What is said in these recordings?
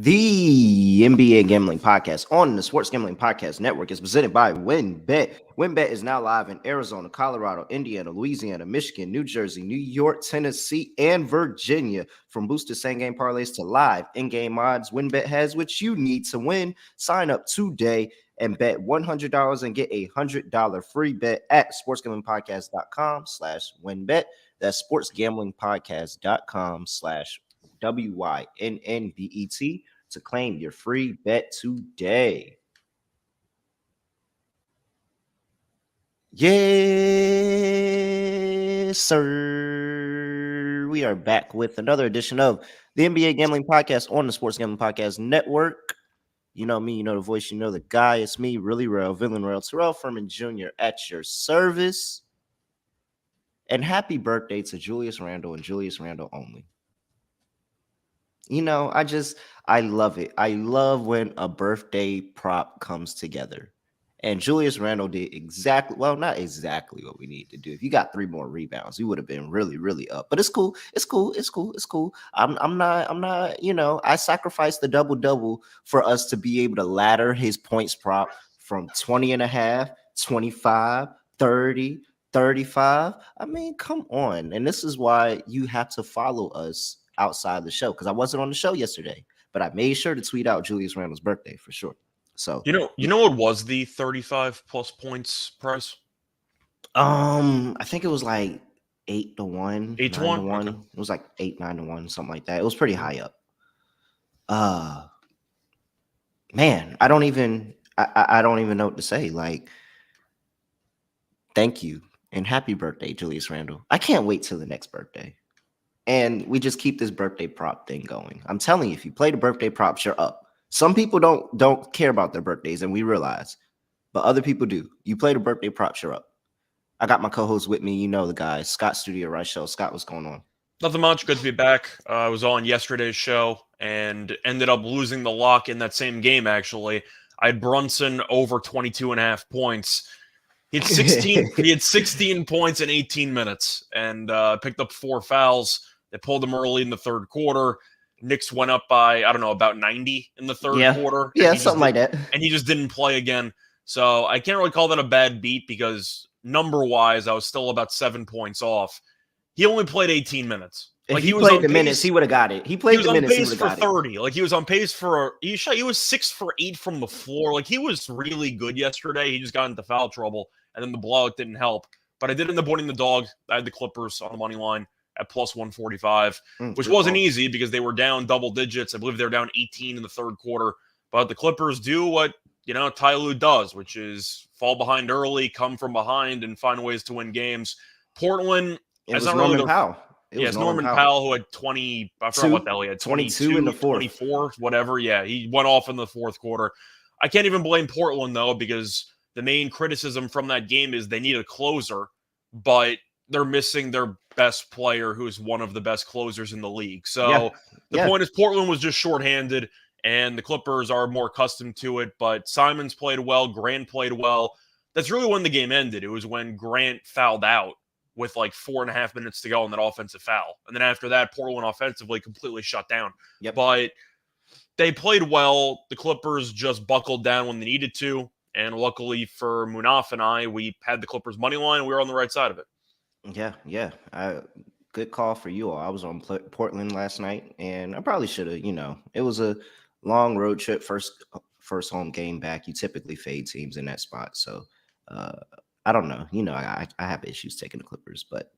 The NBA Gambling Podcast on the Sports Gambling Podcast Network is presented by WinBet. WinBet is now live in Arizona, Colorado, Indiana, Louisiana, Michigan, New Jersey, New York, Tennessee, and Virginia. From boosted same-game parlays to live in-game odds, WinBet has what you need to win. Sign up today and bet $100 and get a $100 free bet at sportsgamblingpodcast.com/winbet. That's sportsgamblingpodcast.com/WYNNBET to claim your free bet today. Yes, sir. We are back with another edition of the NBA Gambling Podcast on the Sports Gambling Podcast Network. You know me, you know the voice, you know the guy. It's me, really real, villain real, Terrell Furman Jr. at your service. And happy birthday to Julius Randle and Julius Randle only. You know, I love it. I love when a birthday prop comes together. And Julius Randle did not exactly what we need to do. If you got 3 more rebounds, we would have been really, really up. But it's cool. It's cool. It's cool. It's cool. I'm not, I sacrificed the double-double for us to be able to ladder his points prop from 20 and a half, 25, 30, 35. I mean, come on. And this is why you have to follow us outside the show, because I wasn't on the show yesterday, but I made sure to tweet out Julius Randle's birthday for sure. So you know what was the 35 plus points price? I think it was like 8-1, 8-1. Okay. It was like 8-9-1, something like that. It was pretty high up. Man, I don't even know what to say. Like, thank you and happy birthday, Julius Randle. I can't wait till the next birthday. And we just keep this birthday prop thing going. I'm telling you, if you play the birthday props, you're up. Some people don't care about their birthdays, and we realize, but other people do. You play the birthday props, you're up. I got my co-host with me. You know the guys, Scott Studio Right Show. Scott, what's going on? Nothing much. Good to be back. I was on yesterday's show and ended up losing the lock in that same game, actually. I had Brunson over 22.5 points. He had 16 points in 18 minutes and picked up 4 fouls. They pulled him early in the third quarter. Knicks went up by, I don't know, about 90 in the third quarter. Yeah, something like that. And he just didn't play again. So I can't really call that a bad beat because number-wise, I was still about 7 points off. He only played 18 minutes. If he played the minutes, he would have got it. He played the minutes, he would have got it. He was on pace for 30. Like, he was on pace for he was 6 for 8 from the floor. Like, he was really good yesterday. He just got into foul trouble, and then the blowout didn't help. But I did end up winning the dog. I had the Clippers on the money line at plus 145, which wasn't easy because they were down double digits. I believe they were down 18 in the third quarter. But the Clippers do what, Ty Lue does, which is fall behind early, come from behind, and find ways to win games. Portland, it's Norman Powell. It's Norman Powell who had 20, I forgot what the hell he had, 22 in the fourth. 24, whatever. Yeah, he went off in the fourth quarter. I can't even blame Portland, though, because the main criticism from that game is they need a closer, but they're missing their best player, who is one of the best closers in the league. So the point is Portland was just shorthanded, and the Clippers are more accustomed to it. But Simons played well. Grant played well. That's really when the game ended. It was when Grant fouled out with like 4.5 minutes to go on that offensive foul. And then after that, Portland offensively completely shut down. But they played well. The Clippers just buckled down when they needed to. And luckily for Munaf and I, we had the Clippers money line, and we were on the right side of it. Yeah. Good call for you all. I was on Portland last night, and I probably should have, it was a long road trip, first home game back. You typically fade teams in that spot. So I don't know. I have issues taking the Clippers, but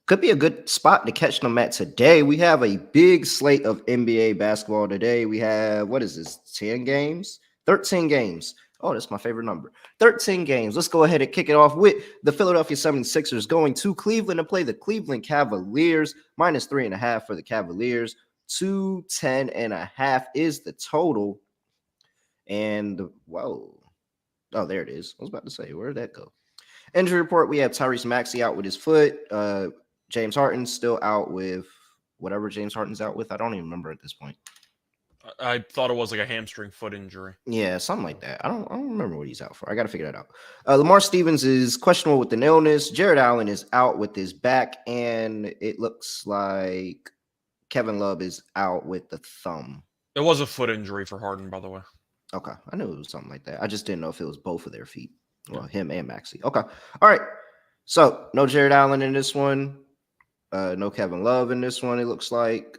could be a good spot to catch them at today. We have a big slate of NBA basketball today. We have, 10 games? 13 games. Oh, that's my favorite number. 13 games. Let's go ahead and kick it off with the Philadelphia 76ers going to Cleveland to play the Cleveland Cavaliers. Minus 3.5 for the Cavaliers. 210.5 is the total. And, whoa. Oh, there it is. I was about to say, where did that go? Injury report, we have Tyrese Maxey out with his foot. James Harden's still out with whatever James Harden's out with. I don't even remember at this point. I thought it was like a hamstring foot injury. Yeah, something like that. I don't remember what he's out for. I got to figure that out. Lamar Stevens is questionable with an illness. Jared Allen is out with his back, and it looks like Kevin Love is out with the thumb. It was a foot injury for Harden, by the way. Okay, I knew it was something like that. I just didn't know if it was both of their feet. Yeah. Well, him and Maxey. Okay, all right. So no Jared Allen in this one. No Kevin Love in this one. It looks like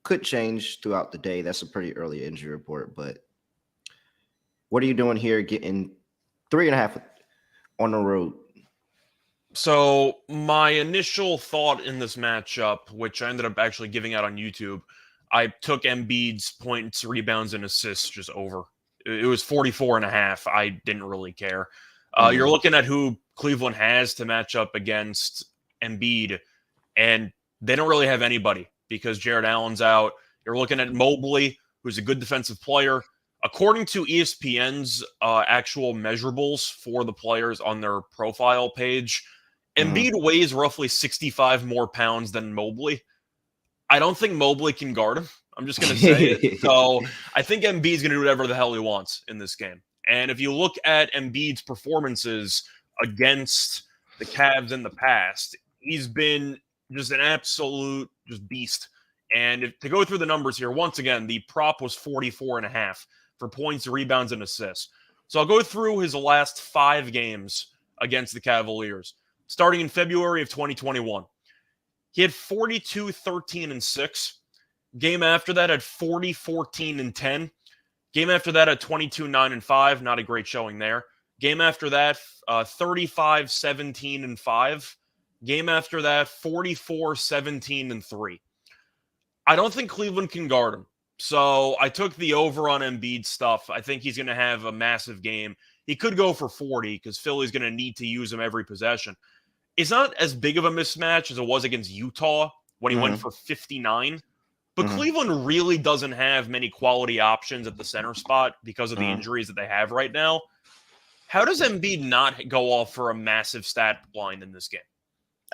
could change throughout the day. That's a pretty early injury report. But what are you doing here? Getting 3.5 on the road. So my initial thought in this matchup, which I ended up actually giving out on YouTube, I took Embiid's points, rebounds, and assists just over. It was 44.5. I didn't really care. You're looking at who Cleveland has to match up against Embiid, and they don't really have anybody because Jared Allen's out. You're looking at Mobley, who's a good defensive player. According to ESPN's actual measurables for the players on their profile page, Embiid weighs roughly 65 more pounds than Mobley. I don't think Mobley can guard him. I'm just going to say it. So I think Embiid's going to do whatever the hell he wants in this game. And if you look at Embiid's performances against the Cavs in the past, he's been just an absolute just beast. And to go through the numbers here, once again, the prop was 44.5 for points, rebounds, and assists. So I'll go through his last 5 games against the Cavaliers. Starting in February of 2021, he had 42, 13, and 6. Game after that had 40, 14, and 10. Game after that had 22, 9, and 5. Not a great showing there. Game after that, 35, 17, and 5. Game after that, 44, 17, and 3. I don't think Cleveland can guard him. So I took the over on Embiid stuff. I think he's going to have a massive game. He could go for 40 because Philly's going to need to use him every possession. It's not as big of a mismatch as it was against Utah when he went for 59. But Cleveland really doesn't have many quality options at the center spot because of the injuries that they have right now. How does Embiid not go off for a massive stat line in this game?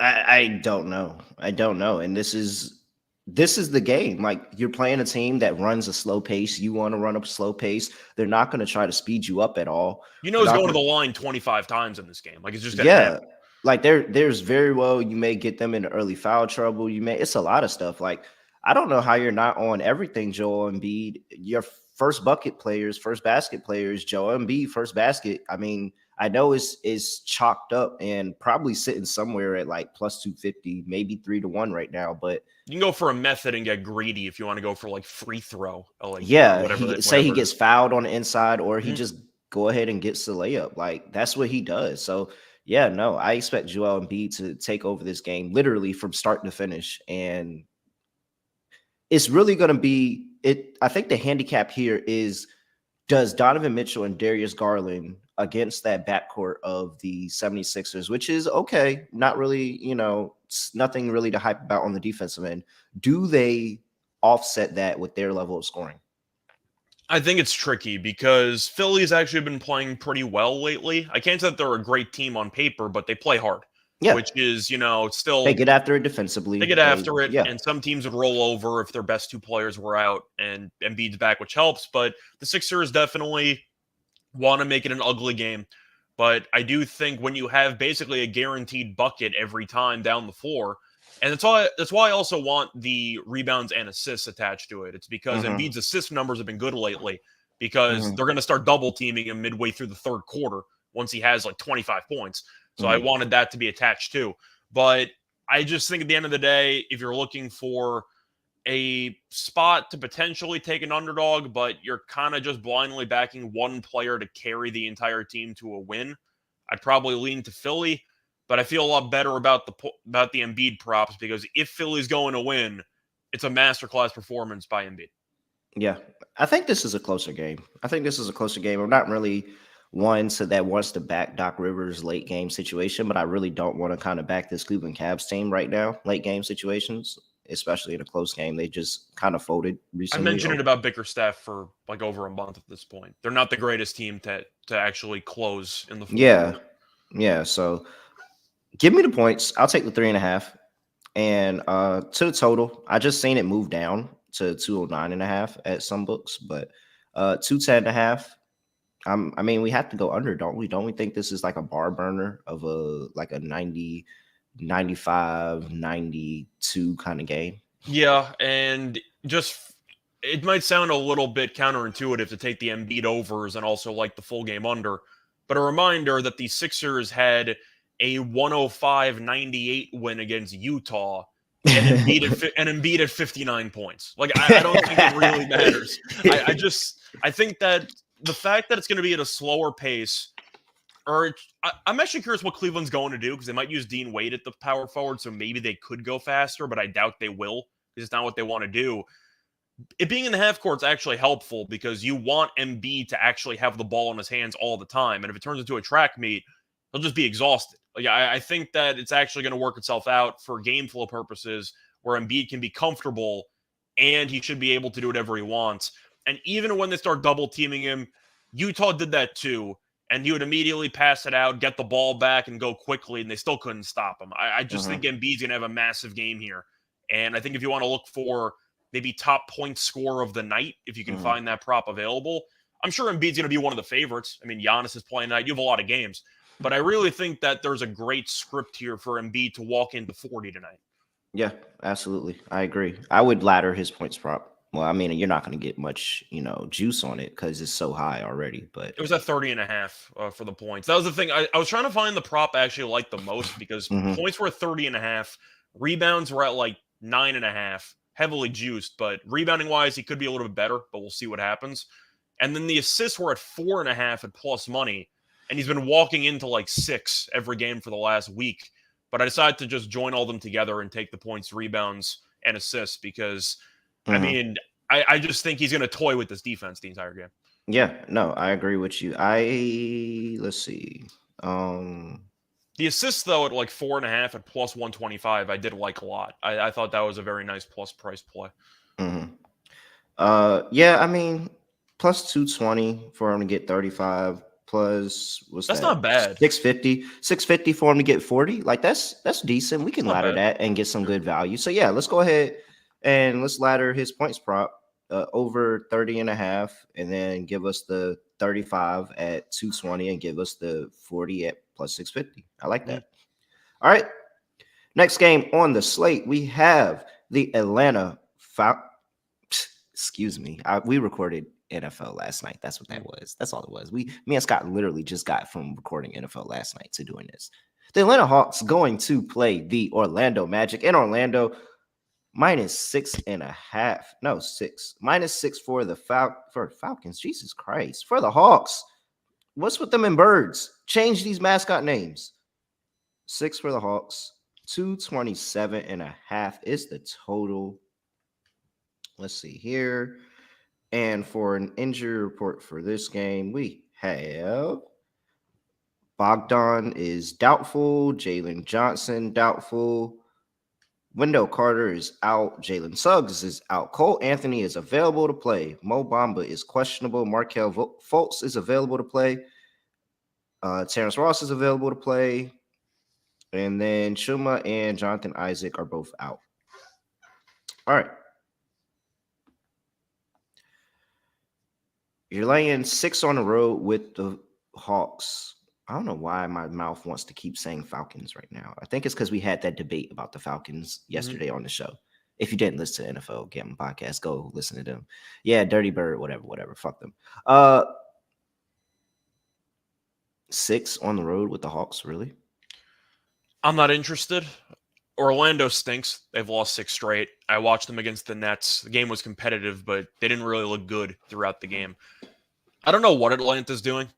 I don't know. I don't know. And this is the game. Like, you're playing a team that runs a slow pace. You want to run a slow pace. They're not going to try to speed you up at all. You know he's going to the line 25 times in this game. Like, it's just going to happen. Like there's very well, you may get them into early foul trouble. It's a lot of stuff. Like, I don't know how you're not on everything, Joel Embiid. Your first bucket players, first basket players, Joel Embiid, first basket. I mean, I know it's chalked up and probably sitting somewhere at like plus 250, maybe 3-1 right now. But you can go for a method and get greedy if you want to go for like free throw. Like, he gets fouled on the inside, or he just go ahead and gets the layup. Like, that's what he does. So yeah, no, I expect Joel Embiid to take over this game literally from start to finish. And it's really going to be it. I think the handicap here is, does Donovan Mitchell and Darius Garland against that backcourt of the 76ers, which is okay, not really, nothing really to hype about on the defensive end, do they offset that with their level of scoring? I think it's tricky because Philly's actually been playing pretty well lately. I can't say that they're a great team on paper, but they play hard. Yeah. Which is, still... They get after it defensively. They get after it, and some teams would roll over if their best 2 players were out and Embiid's back, which helps. But the Sixers definitely want to make it an ugly game. But I do think when you have basically a guaranteed bucket every time down the floor, and that's why I also want the rebounds and assists attached to it. It's because Embiid's assist numbers have been good lately because they're going to start double teaming him midway through the third quarter once he has like 25 points. So I wanted that to be attached too. But I just think at the end of the day, if you're looking for a spot to potentially take an underdog, but you're kind of just blindly backing one player to carry the entire team to a win, I'd probably lean to Philly. But I feel a lot better about the Embiid props because if Philly's going to win, it's a masterclass performance by Embiid. Yeah, I think this is a closer game. I'm not really one that wants to back Doc Rivers' late game situation, but I really don't want to kind of back this Cleveland Cavs team right now, late game situations, especially in a close game. They just kind of folded recently. I mentioned it about Bickerstaff for like over a month at this point. They're not the greatest team to actually close in the fourth quarter. Yeah. So give me the points. I'll take the 3.5. And to the total, I just seen it move down to 209.5 at some books, but 210.5. I mean, we have to go under, don't we? Don't we think this is like a bar burner of a 90, 95, 92 kind of game? Yeah, and just it might sound a little bit counterintuitive to take the Embiid overs and also like the full game under, but a reminder that the Sixers had a 105-98 win against Utah and Embiid at 59 points. Like, I don't think it really matters. I think that the fact that it's going to be at a slower pace, I'm actually curious what Cleveland's going to do, because they might use Dean Wade at the power forward, so maybe they could go faster, but I doubt they will, because it's not what they want to do. It being in the half court is actually helpful because you want Embiid to actually have the ball in his hands all the time. And if it turns into a track meet, he'll just be exhausted. Like, I think that it's actually going to work itself out for game flow purposes where Embiid can be comfortable and he should be able to do whatever he wants. And even when they start double teaming him, Utah did that too. And he would immediately pass it out, get the ball back, and go quickly, and they still couldn't stop him. I just think Embiid's going to have a massive game here. And I think if you want to look for maybe top point scorer of the night, if you can find that prop available, I'm sure Embiid's going to be one of the favorites. I mean, Giannis is playing tonight. You have a lot of games. But I really think that there's a great script here for Embiid to walk into 40 tonight. Yeah, absolutely. I agree. I would ladder his points prop. Well, I mean, you're not going to get much, juice on it because it's so high already. But it was at 30.5 for the points. That was the thing. I was trying to find the prop I actually liked the most because points were at 30.5. Rebounds were at like 9.5. Heavily juiced, but rebounding wise, he could be a little bit better, but we'll see what happens. And then the assists were at 4.5 at plus money, and he's been walking into like 6 every game for the last week. But I decided to just join all them together and take the points, rebounds, and assists because, I mean, I just think he's going to toy with this defense the entire game. Yeah, no, I agree with you. Let's see. The assists, though, at like 4.5 at plus 125, I did like a lot. I thought that was a very nice plus price play. Yeah, I mean, plus 220 for him to get 35. Plus, that's not bad. 650 for him to get 40. Like that's decent. We can ladder that and get some good value. So yeah, let's go ahead and let's ladder his points prop over 30.5, and then give us the 35 at 220 and give us the 40 at plus 650. I like that. All right. Next game on the slate, we have the Atlanta Falcons. Excuse me. We recorded NFL last night. That's what that was. That's all it was. Me and Scott literally just got from recording NFL last night to doing this. The Atlanta Hawks going to play the Orlando Magic in Orlando. -6.5. No, 6. -6 for the Falcons. Jesus Christ. For the Hawks. What's with them and birds? Change these mascot names. 6 for the Hawks. 227.5 is the total. Let's see here. And for an injury report for this game, we have Bogdan is doubtful. Jalen Johnson doubtful. Wendell Carter is out. Jalen Suggs is out. Cole Anthony is available to play. Mo Bamba is questionable. Markelle Fultz is available to play. Terrence Ross is available to play. And then Chuma and Jonathan Isaac are both out. All right. You're laying 6 on the road with the Hawks. I don't know why my mouth wants to keep saying Falcons right now. I think it's because we had that debate about the Falcons yesterday on the show. If you didn't listen to NFL Gambling Podcast, go listen to them. Yeah, Dirty Bird, whatever. Fuck them. 6 on the road with the Hawks, really? I'm not interested. Orlando stinks. They've lost 6 straight. I watched them against the Nets. The game was competitive, but they didn't really look good throughout the game. I don't know what Atlanta's doing,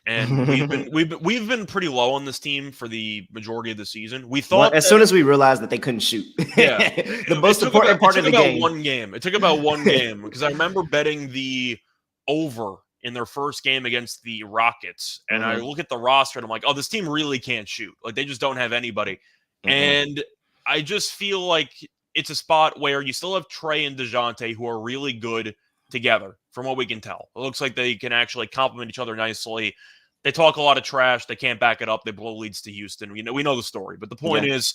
and we've been pretty low on this team for the majority of the season. We thought as soon as we realized that they couldn't shoot. Yeah, the most important part of the game. It took about one game because I remember betting the over in their first game against the Rockets, and I look at the roster and I'm like, oh, this team really can't shoot. Like, they just don't have anybody, and I just feel like it's a spot where you still have Trey and DeJounte who are really good together, from what we can tell. It looks like they can actually complement each other nicely. They talk a lot of trash. They can't back it up. They blow leads to Houston. We know the story. But the point is,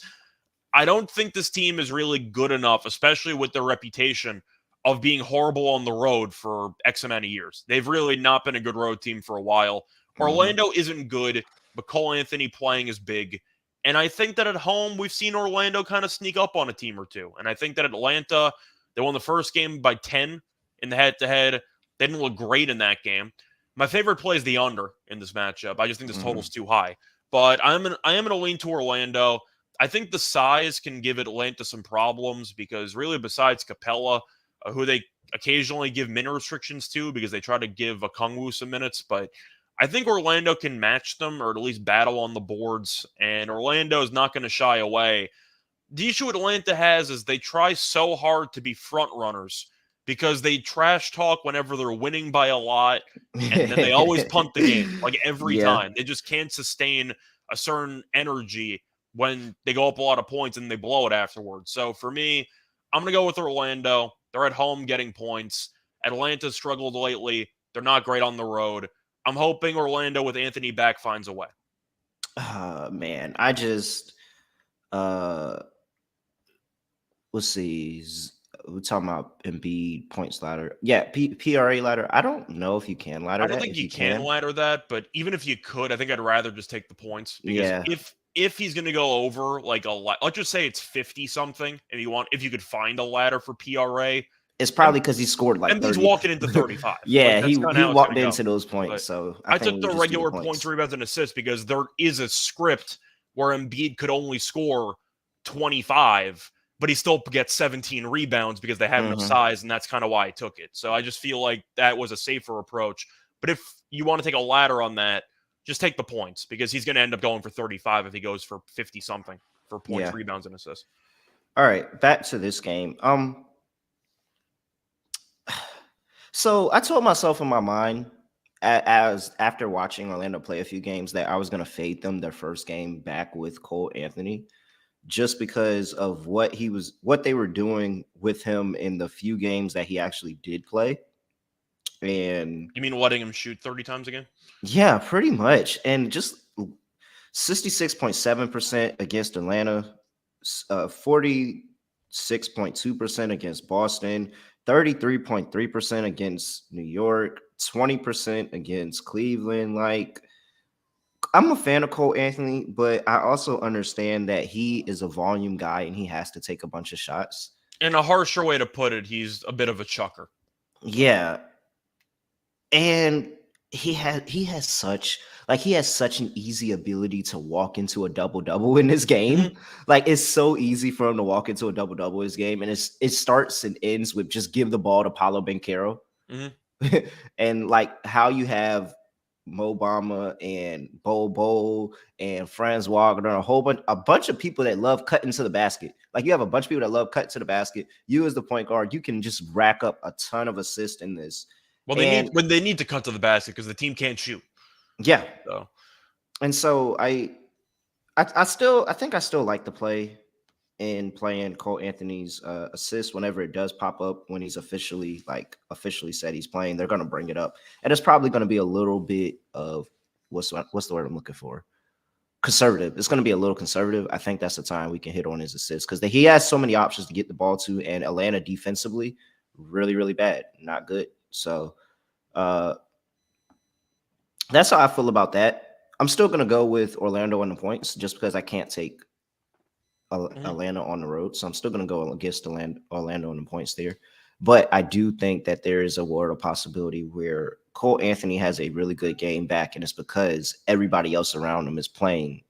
I don't think this team is really good enough, especially with their reputation of being horrible on the road for X amount of years. They've really not been a good road team for a while. Orlando isn't good, but Cole Anthony playing is big. And I think that at home, we've seen Orlando kind of sneak up on a team or two. And I think that Atlanta, they won the first game by 10 in the head-to-head. They didn't look great in that game. My favorite play is the under in this matchup. I just think this total's too high. But I am going to lean to Orlando. I think the size can give Atlanta some problems because really besides Capella, who they occasionally give minute restrictions to because they try to give Okongwu some minutes, but I think Orlando can match them or at least battle on the boards, and Orlando is not going to shy away. The issue Atlanta has is they try so hard to be front runners because they trash talk whenever they're winning by a lot, and then they always punt the game, like every Yeah. time. They just can't sustain a certain energy when they go up a lot of points and they blow it afterwards. So for me, I'm going to go with Orlando. They're at home getting points. Atlanta's struggled lately. They're not great on the road. I'm hoping Orlando with Anthony back finds a way. Man, I just let's see. We're talking about Embiid points ladder. Yeah, PRA ladder. I don't know if you can ladder I don't that. think If you you can can, ladder that, but even if you could, I think I'd rather just take the points because yeah, if he's going to go over like let's just say it's 50 something, and if you could find a ladder for PRA, it's probably because he scored like Embiid's 30. walking into 35. Like Yeah, that's he kind of he how it's going walked to go. into those points, But so I I think took we the would just do the regular points, points. rebounds, and assists because there is a script where Embiid could only score 25, but he still gets 17 rebounds because they have enough size, and that's kind of why I took it. So I just feel like that was a safer approach. But if you want to take a ladder on that, just take the points because he's going to end up going for 35 if he goes for 50 something for points, Yeah. rebounds, and assists. All right, back to this game. So I told myself in my mind, as after watching Orlando play a few games, that I was going to fade them their first game back with Cole Anthony, just because of what they were doing with him in the few games that he actually did play. And You mean letting him shoot 30 times again? yeah, pretty much. And just 66.7% against Atlanta, 46.2% against Boston, 33.3% against New York, 20% against Cleveland. Like, I'm a fan of Cole Anthony, but I also understand that he is a volume guy and he has to take a bunch of shots. In a harsher way to put it, he's a bit of a chucker. Yeah. And he has such an easy ability to walk into a double-double in this game. Mm-hmm. Like, it's so easy for him to walk into a double-double in this game, and it starts and ends with just give the ball to Paulo Banchero. Mm-hmm. And like how you have Mo Bamba and Bo and Franz Wagner, a bunch of people that love cutting to the basket. Like, you have a bunch of people that love cutting to the basket. You as the point guard, you can just rack up a ton of assists in this. Well, And they need to cut to the basket because the team can't shoot. yeah. So. And so I think I still like the play in playing Cole Anthony's assist whenever it does pop up when he's officially said he's playing. They're going to bring it up, and it's probably going to be a little bit of what's the word I'm looking for? Conservative. It's going to be a little conservative. I think that's the time we can hit on his assists because he has so many options to get the ball to, and Atlanta defensively really, really bad, not good. So that's how I feel about that. I'm still going to go with Orlando on the points just because I can't take Atlanta on the road. So I'm still going to go against Orlando on the points there. But I do think that there is a world of possibility where Cole Anthony has a really good game back, and it's because everybody else around him is playing.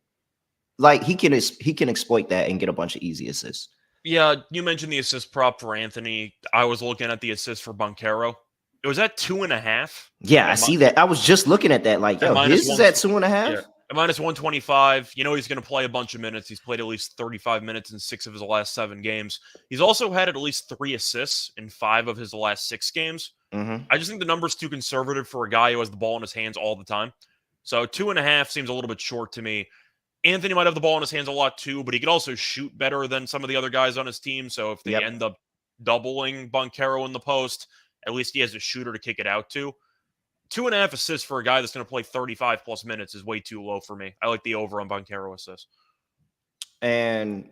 Like, he can exploit that and get a bunch of easy assists. Yeah, you mentioned the assist prop for Anthony. I was looking at the assist for Banchero. It was at 2.5. Yeah, I see that. I was just looking at that. Like, yo, his is at 2.5. Yeah, at minus 125. You know he's going to play a bunch of minutes. He's played at least 35 minutes in 6 of his last 7 games. He's also had at least 3 assists in 5 of his last 6 games. Mm-hmm. I just think the number's too conservative for a guy who has the ball in his hands all the time. So 2.5 seems a little bit short to me. Anthony might have the ball in his hands a lot too, but he could also shoot better than some of the other guys on his team. So if they end up doubling Banchero in the post, at least he has a shooter to kick it out to. 2.5 assists for a guy that's going to play 35 plus minutes is way too low for me. I like the over on Banchero assists. And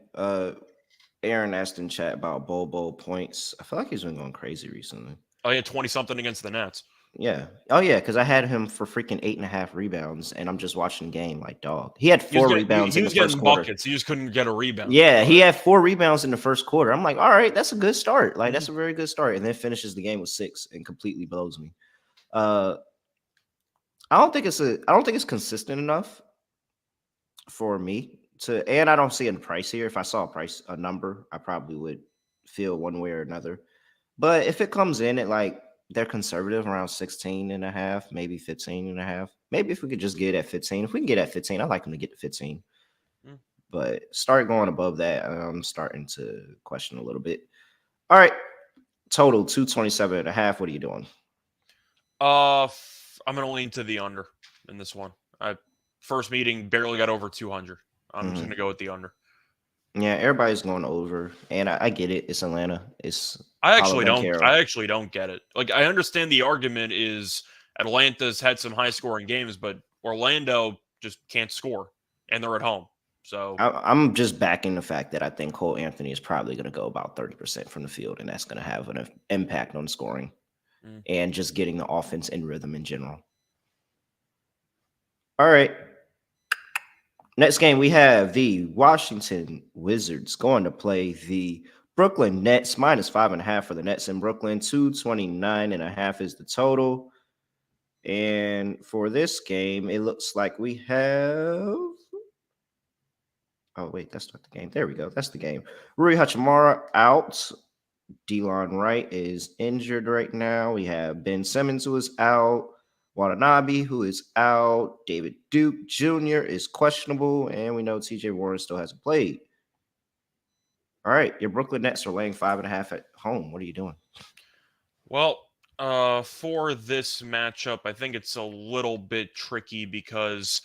Aaron asked in chat about Bobo points. I feel like he's been going crazy recently. Oh, he had 20 something against the Nets. Yeah. Oh yeah, because I had him for freaking 8.5 rebounds, and I'm just watching the game like dog. He had He was 4 getting rebounds he in the was first getting quarter. buckets. He just couldn't get a rebound. Yeah, he But had 4 rebounds in the first quarter. I'm like, all right, that's a good start. Like mhm. that's a very good start. And then finishes the game with 6 and completely blows me. Uh, I don't think it's consistent enough for me to, and I don't see a price here. If I saw a number, I probably would feel one way or another. But if it comes in at like they're conservative around 16 and a half, maybe 15 and a half, maybe if we could just get at 15, if we can get at 15, I like them to get to 15. Mm. But start going above that, I'm starting to question a little bit. All right, total 227 and a half. What are you doing? I'm gonna lean to the under in this one. I first meeting barely got over 200. I'm just Hmm. gonna go with the under. Yeah, everybody's going over, and I get it. It's Atlanta. It's I Paolo actually don't. Banchero. I actually don't get it. Like I understand the argument is Atlanta's had some high scoring games, but Orlando just can't score, and they're at home. So I'm just backing the fact that I think Cole Anthony is probably going to go about 30% from the field, and that's going to have an impact on scoring mm. and just getting the offense in rhythm in general. All right. Next game, we have the Washington Wizards going to play the Brooklyn Nets, -5.5 for the Nets in Brooklyn. 229.5 is the total. And for this game, it looks like we have. Oh, wait, that's not the game. There we go. That's the game. Rui Hachimura out. Delon Wright is injured right now. We have Ben Simmons, who is out. Watanabe, who is out. David Duke Jr. is questionable. And we know TJ Warren still hasn't played. All right. Your Brooklyn Nets are laying 5.5 at home. What are you doing? Well, for this matchup, I think it's a little bit tricky because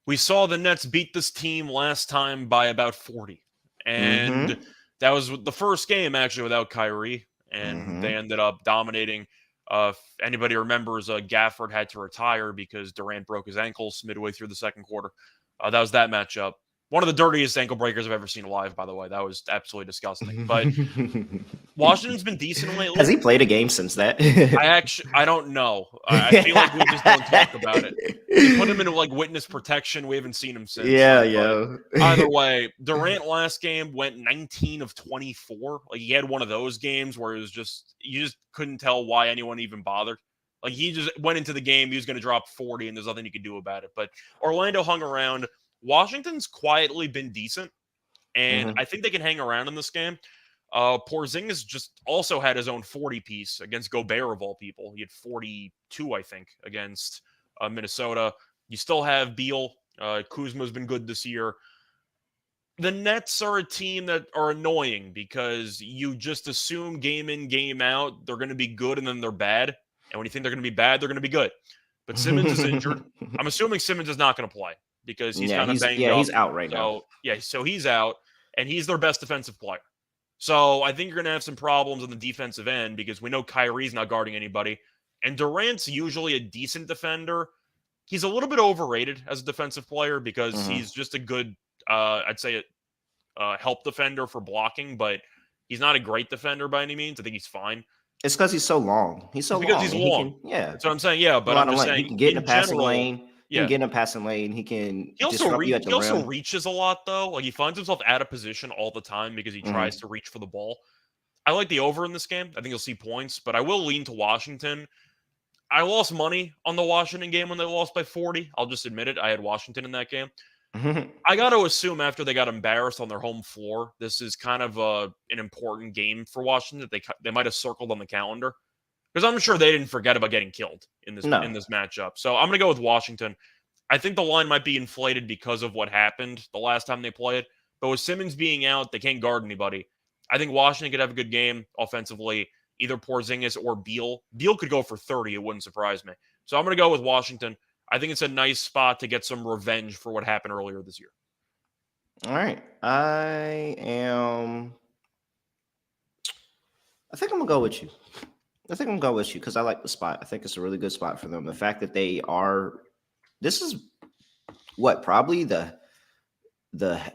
we saw the Nets beat this team last time by about 40. And Mm-hmm. that was the first game actually without Kyrie, and Mm-hmm. they ended up dominating. If anybody remembers, Gafford had to retire because Durant broke his ankles midway through the second quarter. That was that matchup. One of the dirtiest ankle breakers I've ever seen live, by the way. That was absolutely disgusting. But Washington's been decent Has lately. he played a game since that? I don't know. I feel like we just don't talk about it. They put him into like witness protection. We haven't seen him since. Yeah, But yo. either way, Durant last game went 19 of 24. Like he had one of those games where it was just you just couldn't tell why anyone even bothered. Like he just went into the game, he was going to drop 40, and there's nothing you could do about it. But Orlando hung around. Washington's quietly been decent, and Mhm. I think they can hang around in this game. Porzingis just also had his own 40 piece against Gobert of all people. He had 42, I think, against Minnesota. You still have Beal. Kuzma's been good this year. The Nets are a team that are annoying because you just assume game in, game out, they're going to be good and then they're bad. And when you think they're going to be bad, they're going to be good. But Simmons is injured. I'm assuming Simmons is not going to play because he's kind of banged up. he's out right now. So, yeah, so he's out and he's their best defensive player. So I think you're going to have some problems on the defensive end because we know Kyrie's not guarding anybody. And Durant's usually a decent defender. He's a little bit overrated as a defensive player because Mhm. he's just a good, I'd say, help defender for blocking, but he's not a great defender by any means. I think he's fine. It's because he's so long. He's so It's because long, he's and he long. can, yeah, That's what I'm saying. Yeah, a but lot I'm of just lane. He saying can get in the in passing general, lane. He can yeah. get in the passing lane. He can He also disrupt you at the he also rim. reaches a lot though. Like he finds himself out of position all the time because he tries Mhm. to reach for the ball. I like the over in this game. I think you'll see points, but I will lean to Washington. I lost money on the Washington game when they lost by 40. I'll just admit it. I had Washington in that game. I got to assume after they got embarrassed on their home floor, this is kind of an important game for Washington that they might have circled on the calendar because I'm sure they didn't forget about getting killed in No. this matchup. So I'm going to go with Washington. I think the line might be inflated because of what happened the last time they played. But with Simmons being out, they can't guard anybody. I think Washington could have a good game offensively, either Porzingis or Beal. Beal could go for 30. It wouldn't surprise me. So I'm going to go with Washington. I think it's a nice spot to get some revenge for what happened earlier this year. All right. I think I'm gonna go with you. I think I'm gonna go with you because I like the spot. I think it's a really good spot for them. The fact that they are. This is what probably the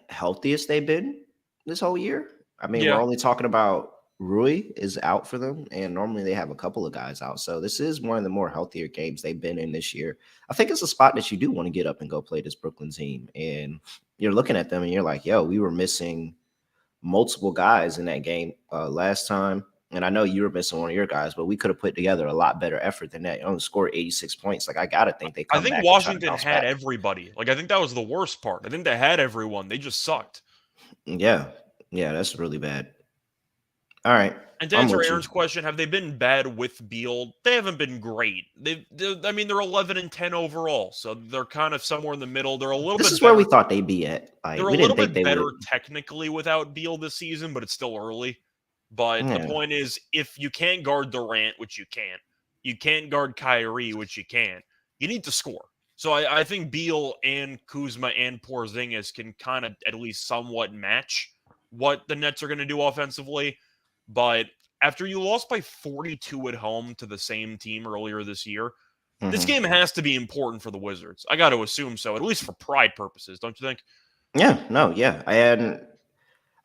healthiest they've been this whole year. I mean, we're Yeah. only talking about Rui is out for them, and normally they have a couple of guys out. So this is one of the more healthier games they've been in this year. I think it's a spot that you do want to get up and go play this Brooklyn team. And you're looking at them and you're like, yo, we were missing multiple guys in that game last time. And I know you were missing one of your guys, but we could have put together a lot better effort than that. You only scored 86 points. Like, I got to think they I come think back and try to Washington bounce had back. everybody. Like, I think that was the worst part. I think they had everyone. They just sucked. Yeah. Yeah, that's really bad. All right. And to I'm answer with Aaron's you. question, have they been bad with Beal? They haven't been great. I mean, they're 11-10 overall, so they're kind of somewhere in the middle. They're a little This bit is where we better. thought they'd be at. Like, They're a we didn't little think bit they better would. technically without Beal this season, but it's still early. But the Yeah. point is, if you can't guard Durant, which you can't guard Kyrie, which you can't, you need to score. So I think Beal and Kuzma and Porzingis can kind of at least somewhat match what the Nets are going to do offensively. But after you lost by 42 at home to the same team earlier this year, this Mhm. game has to be important for the Wizards. I got to assume so, at least for pride purposes, don't you think? Yeah, no, yeah. And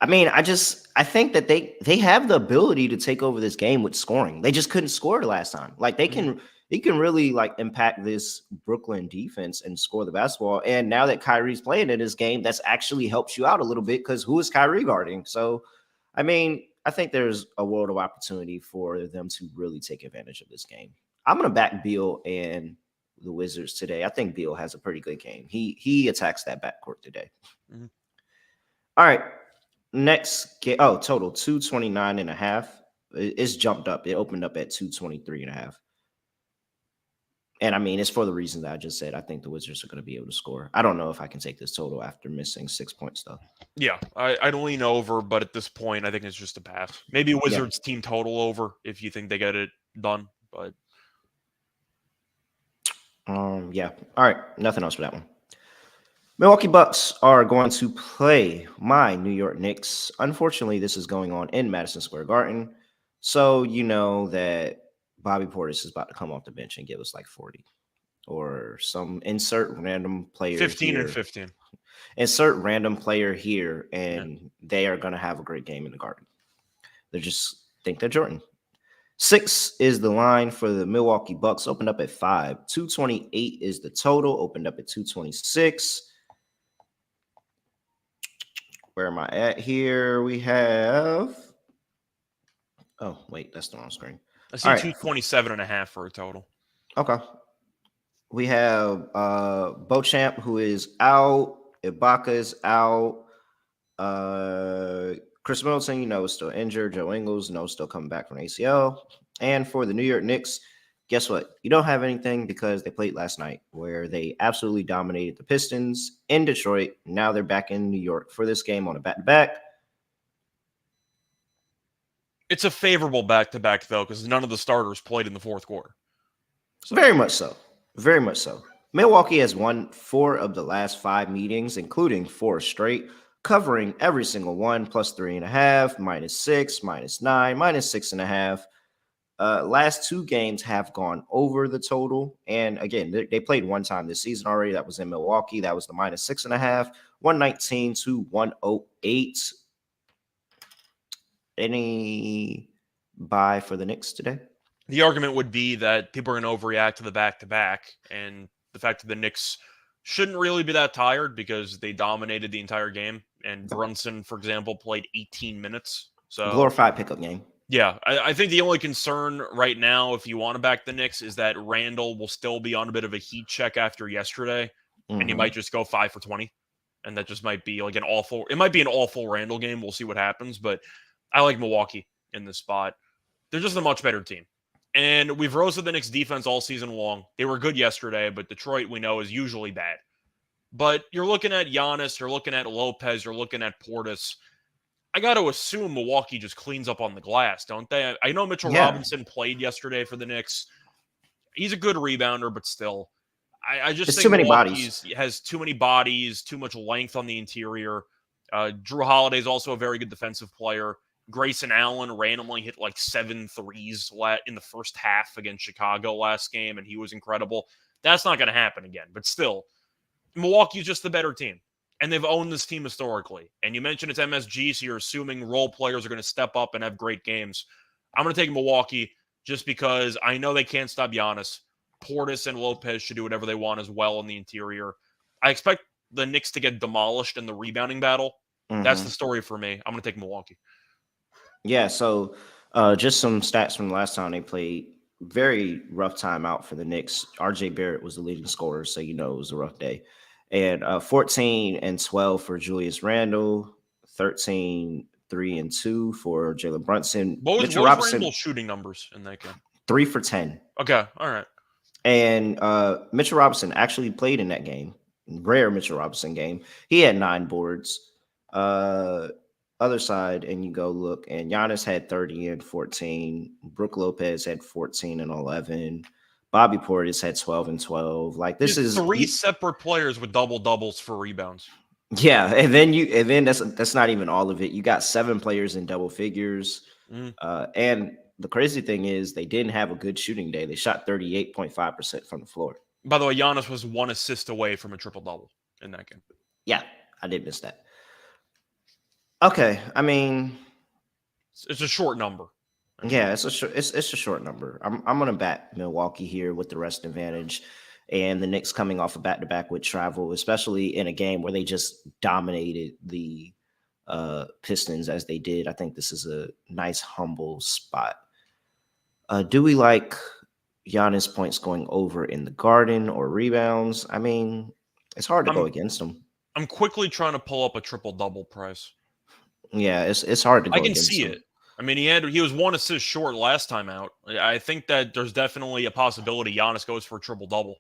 I mean, I think that they have the ability to take over this game with scoring. They just couldn't score the last time. Like they can really like impact this Brooklyn defense and score the basketball. And now that Kyrie's playing in this game, that's actually helps you out a little bit because who is Kyrie guarding? So I mean, I think there's a world of opportunity for them to really take advantage of this game. I'm gonna back Beal and the Wizards today. I think Beal has a pretty good game. He attacks that backcourt today. Mhm. All right. Next game. Oh, total 229 and a half. It's jumped up. It opened up at 223 and a half. And I mean, it's for the reason that I just said. I think the Wizards are going to be able to score. I don't know if I can take this total after missing 6 points, though. Yeah, I'd lean over, but at this point, I think it's just a pass. Maybe Yeah. Wizards team total over if you think they get it done. But Yeah. All right. Nothing else for that one. Milwaukee Bucks are going to play my New York Knicks. Unfortunately, this is going on in Madison Square Garden. So you know that Bobby Portis is about to come off the bench and give us like 40 or some insert random player 15 and here. 15. Insert random player here, Yeah. and they are going to have a great game in the Garden. They just think they're Jordan. 6 is the line for the Milwaukee Bucks. Opened up at 5. 228 is the total. Opened up at 226. Where am I at here? We have. Oh, wait, that's the wrong screen. I All see right. 227 and a half for a total. Okay. We have Beauchamp, who is out. Ibaka is out. Chris Middleton, is still injured. Joe Ingles, still coming back from ACL. And for the New York Knicks, guess what? You don't have anything because they played last night where they absolutely dominated the Pistons in Detroit. Now they're back in New York for this game on a back-to-back. It's a favorable back-to-back, though, because none of the starters played in the fourth quarter. So. Very much so. Very much so. Milwaukee has won 4 of the last 5 meetings, including 4 straight, covering every single one, plus 3.5, -6, -9, -6.5. Last 2 games have gone over the total. And again, they played one time this season already. That was in Milwaukee. That was the -6.5, 119 to 108. Any buy for the Knicks today? The argument would be that people are going to overreact to the back-to-back, and the fact that the Knicks shouldn't really be that tired because they dominated the entire game. And Brunson, for example, played 18 minutes. So Glorified pickup game. Yeah, I think the only concern right now, if you want to back the Knicks, is that Randall will still be on a bit of a heat check after yesterday, and he might just go 5 for 20, and that just might be like it might be an awful Randall game. We'll see what happens, but I like Milwaukee in this spot. They're just a much better team, and we've roasted the Knicks defense all season long. They were good yesterday, but Detroit we know is usually bad. But you're looking at Giannis, you're looking at Lopez, you're looking at Portis. I got to assume Milwaukee just cleans up on the glass, don't they? I know Mitchell Robinson played yesterday for the Knicks. He's a good rebounder, but still, I just It's think too many Milwaukee bodies. has too many bodies, too much length on the interior. Drew Holiday is also a very good defensive player. Grayson Allen randomly hit like 7 threes in the first half against Chicago last game, and he was incredible. That's not going to happen again, but still, Milwaukee's just the better team. and they've owned this team historically. And you mentioned it's MSG, so you're assuming role players are going to step up and have great games. I'm going to take Milwaukee just because I know they can't stop Giannis. Portis and Lopez should do whatever they want as well in the interior. I expect the Knicks to get demolished in the rebounding battle. That's the story for me. I'm going to take Milwaukee. Yeah, so just some stats from the last time they played. Very rough time out for the Knicks. RJ Barrett was the leading scorer, so it was a rough day. And 14 and 12 for Julius Randle, 13, 3 and 2 for Jalen Brunson. What was Robinson, Randle's shooting numbers in that game? 3 for 10. Okay, all right. And Mitchell Robinson actually played in that game. Rare Mitchell Robinson game. He had 9 boards. Other side, and you go look, and Giannis had 30 and 14. Brook Lopez had 14 and 11. Bobby Portis had 12 and 12. Like this is 3 separate players with double doubles for rebounds. Yeah, and then that's not even all of it. You got 7 players in double figures. And the crazy thing is they didn't have a good shooting day. They shot 38.5% from the floor. By the way, Giannis was 1 assist away from a triple-double in that game. Yeah, I did miss that. Okay, I mean, it's a short number. Yeah, it's a short number. I'm gonna back Milwaukee here with the rest advantage, and the Knicks coming off a back-to-back with travel, especially in a game where they just dominated the Pistons as they did. I think this is a nice humble spot. Do we like Giannis points going over in the Garden or rebounds? I mean, it's hard to go against them. I'm quickly trying to pull up a triple-double price. Yeah, it's hard to go against see them. it. I mean, he was 1 assist short last time out. I think that there's definitely a possibility Giannis goes for a triple-double.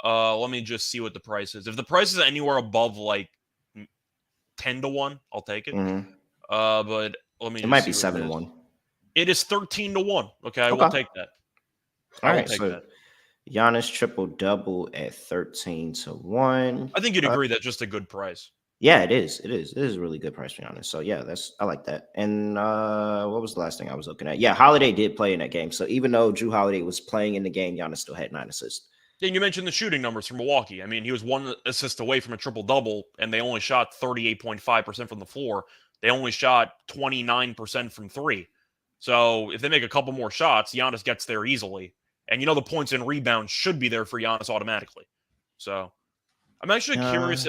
Let me just see what the price is. If the price is anywhere above like 10-1, I'll take it. But let me. It might be 7-1. It is 13-1. Okay, I will take that. All right, so Giannis triple-double at 13-1. I think you'd agree that's just a good price. Yeah, it is. It is a really good price, to be honest. So yeah, I like that. And what was the last thing I was looking at? Yeah, Holiday did play in that game. So even though Drew Holiday was playing in the game, Giannis still had 9 assists. And you mentioned the shooting numbers for Milwaukee. I mean, he was 1 assist away from a triple-double, and they only shot 38.5% from the floor. They only shot 29% from 3. So if they make a couple more shots, Giannis gets there easily. And the points and rebounds should be there for Giannis automatically. So I'm actually curious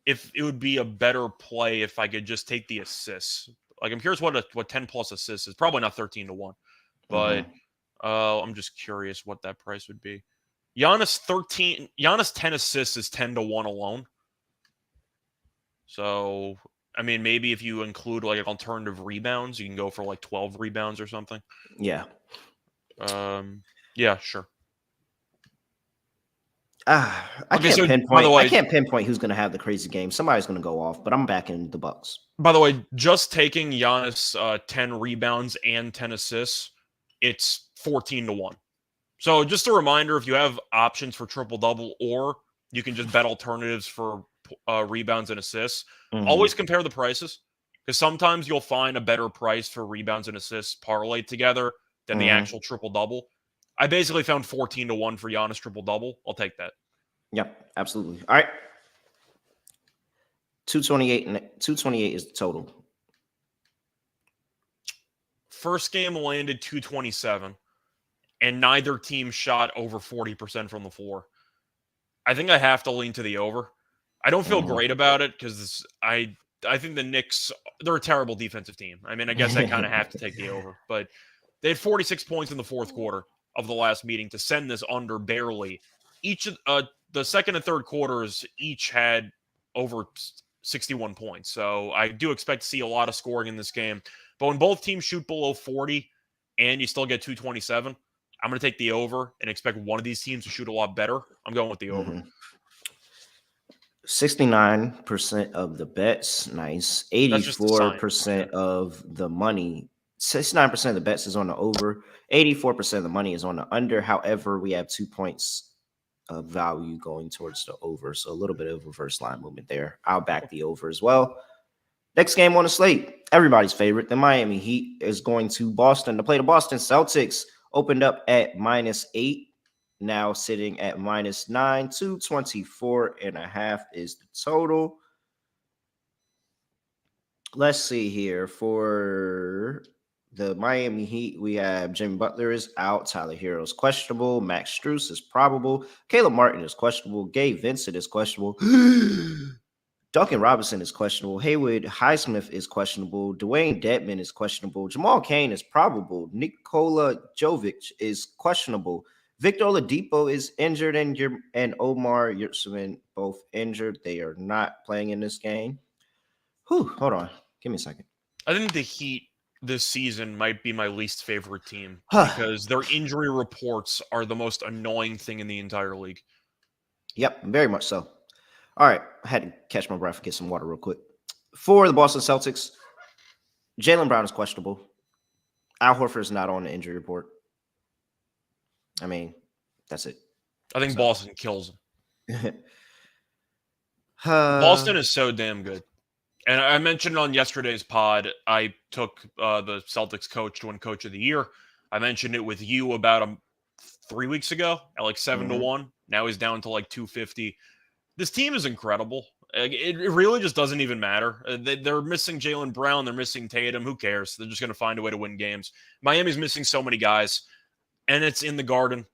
if it would be a better play if I could just take the assists. Like, I'm curious what 10 plus assists is. Probably not 13-1, but I'm just curious what that price would be. Giannis 10 assists is 10-1 alone. So, I mean, maybe if you include like alternative rebounds, you can go for like 12 rebounds or something. Yeah. Yeah, sure. I can't pinpoint who's going to have the crazy game. Somebody's going to go off, but I'm backing the Bucks. By the way, just taking Giannis 10 rebounds and 10 assists, it's 14-1. So just a reminder, if you have options for triple-double or you can just bet alternatives for rebounds and assists, always compare the prices because sometimes you'll find a better price for rebounds and assists parlayed together than the actual triple-double. I basically found 14-1 for Giannis triple-double. I'll take that. Yep, absolutely. All right. 228 is the total. First game landed 227, and neither team shot over 40% from the floor. I think I have to lean to the over. I don't feel great about it because I think the Knicks, they're a terrible defensive team. I mean, I guess I kind of have to take the over. But they had 46 points in the fourth quarter of the last meeting to send this under barely. Each of the second and third quarters each had over 61 points. So I do expect to see a lot of scoring in this game. But when both teams shoot below 40 and you still get 227, I'm going to take the over and expect one of these teams to shoot a lot better. I'm going with the over. 69% of the bets, nice. 84% of the money. 69% of the bets is on the over. 84% of the money is on the under. However, we have 2 points of value going towards the over. So a little bit of reverse line movement there. I'll back the over as well. Next game on the slate, everybody's favorite. The Miami Heat is going to Boston to play the Boston Celtics. Opened up at -8, now sitting at -9. 224.5 is the total. Let's see here. For the Miami Heat, we have Jimmy Butler is out. Tyler Hero is questionable. Max Strus is probable. Caleb Martin is questionable. Gabe Vincent is questionable. Duncan Robinson is questionable. Haywood Highsmith is questionable. Dwayne Dedman is questionable. Jamal Cain is probable. Nikola Jovic is questionable. Victor Oladipo is injured, and Omar Yurtseven both injured. They are not playing in this game. Whew, hold on. Give me a second. I think the Heat this season might be my least favorite team Huh. because their injury reports are the most annoying thing in the entire league. Yep, very much so. All right, I had to catch my breath and get some water real quick. For the Boston Celtics, Jaylen Brown is questionable. Al Horford is not on the injury report. I mean, that's it. I think So- Boston kills them. Uh, Boston is so damn good. And I mentioned on yesterday's pod, I took the Celtics coach to win Coach of the Year. I mentioned it with you about 3 weeks ago at like 7-1. Now he's down to like 250. This team is incredible. It really just doesn't even matter. They're missing Jaylen Brown. They're missing Tatum. Who cares? They're just going to find a way to win games. Miami's missing so many guys, and it's in the Garden.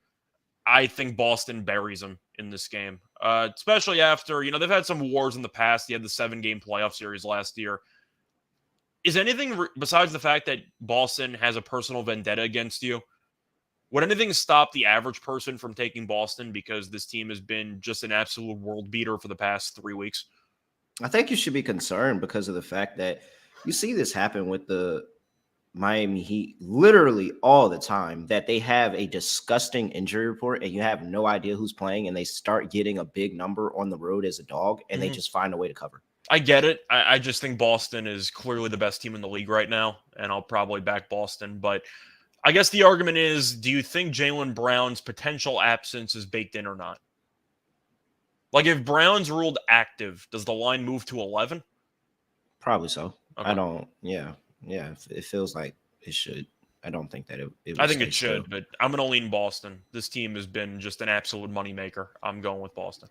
I think Boston buries them in this game, especially after, they've had some wars in the past. They had the 7-game playoff series last year. Is anything besides the fact that Boston has a personal vendetta against you? Would anything stop the average person from taking Boston because this team has been just an absolute world beater for the past 3 weeks? I think you should be concerned because of the fact that you see this happen with the Miami Heat literally all the time, that they have a disgusting injury report and you have no idea who's playing, and they start getting a big number on the road as a dog, and they just find a way to cover. I get it. I just think Boston is clearly the best team in the league right now, and I'll probably back Boston. But I guess the argument is, do you think Jaylen Brown's potential absence is baked in or not? Like, if Brown's ruled active, does the line move to 11? Probably so. Okay. I don't. Yeah. It feels like it should. I don't think that it I think it should, but I'm going to lean Boston. This team has been just an absolute moneymaker. I'm going with Boston.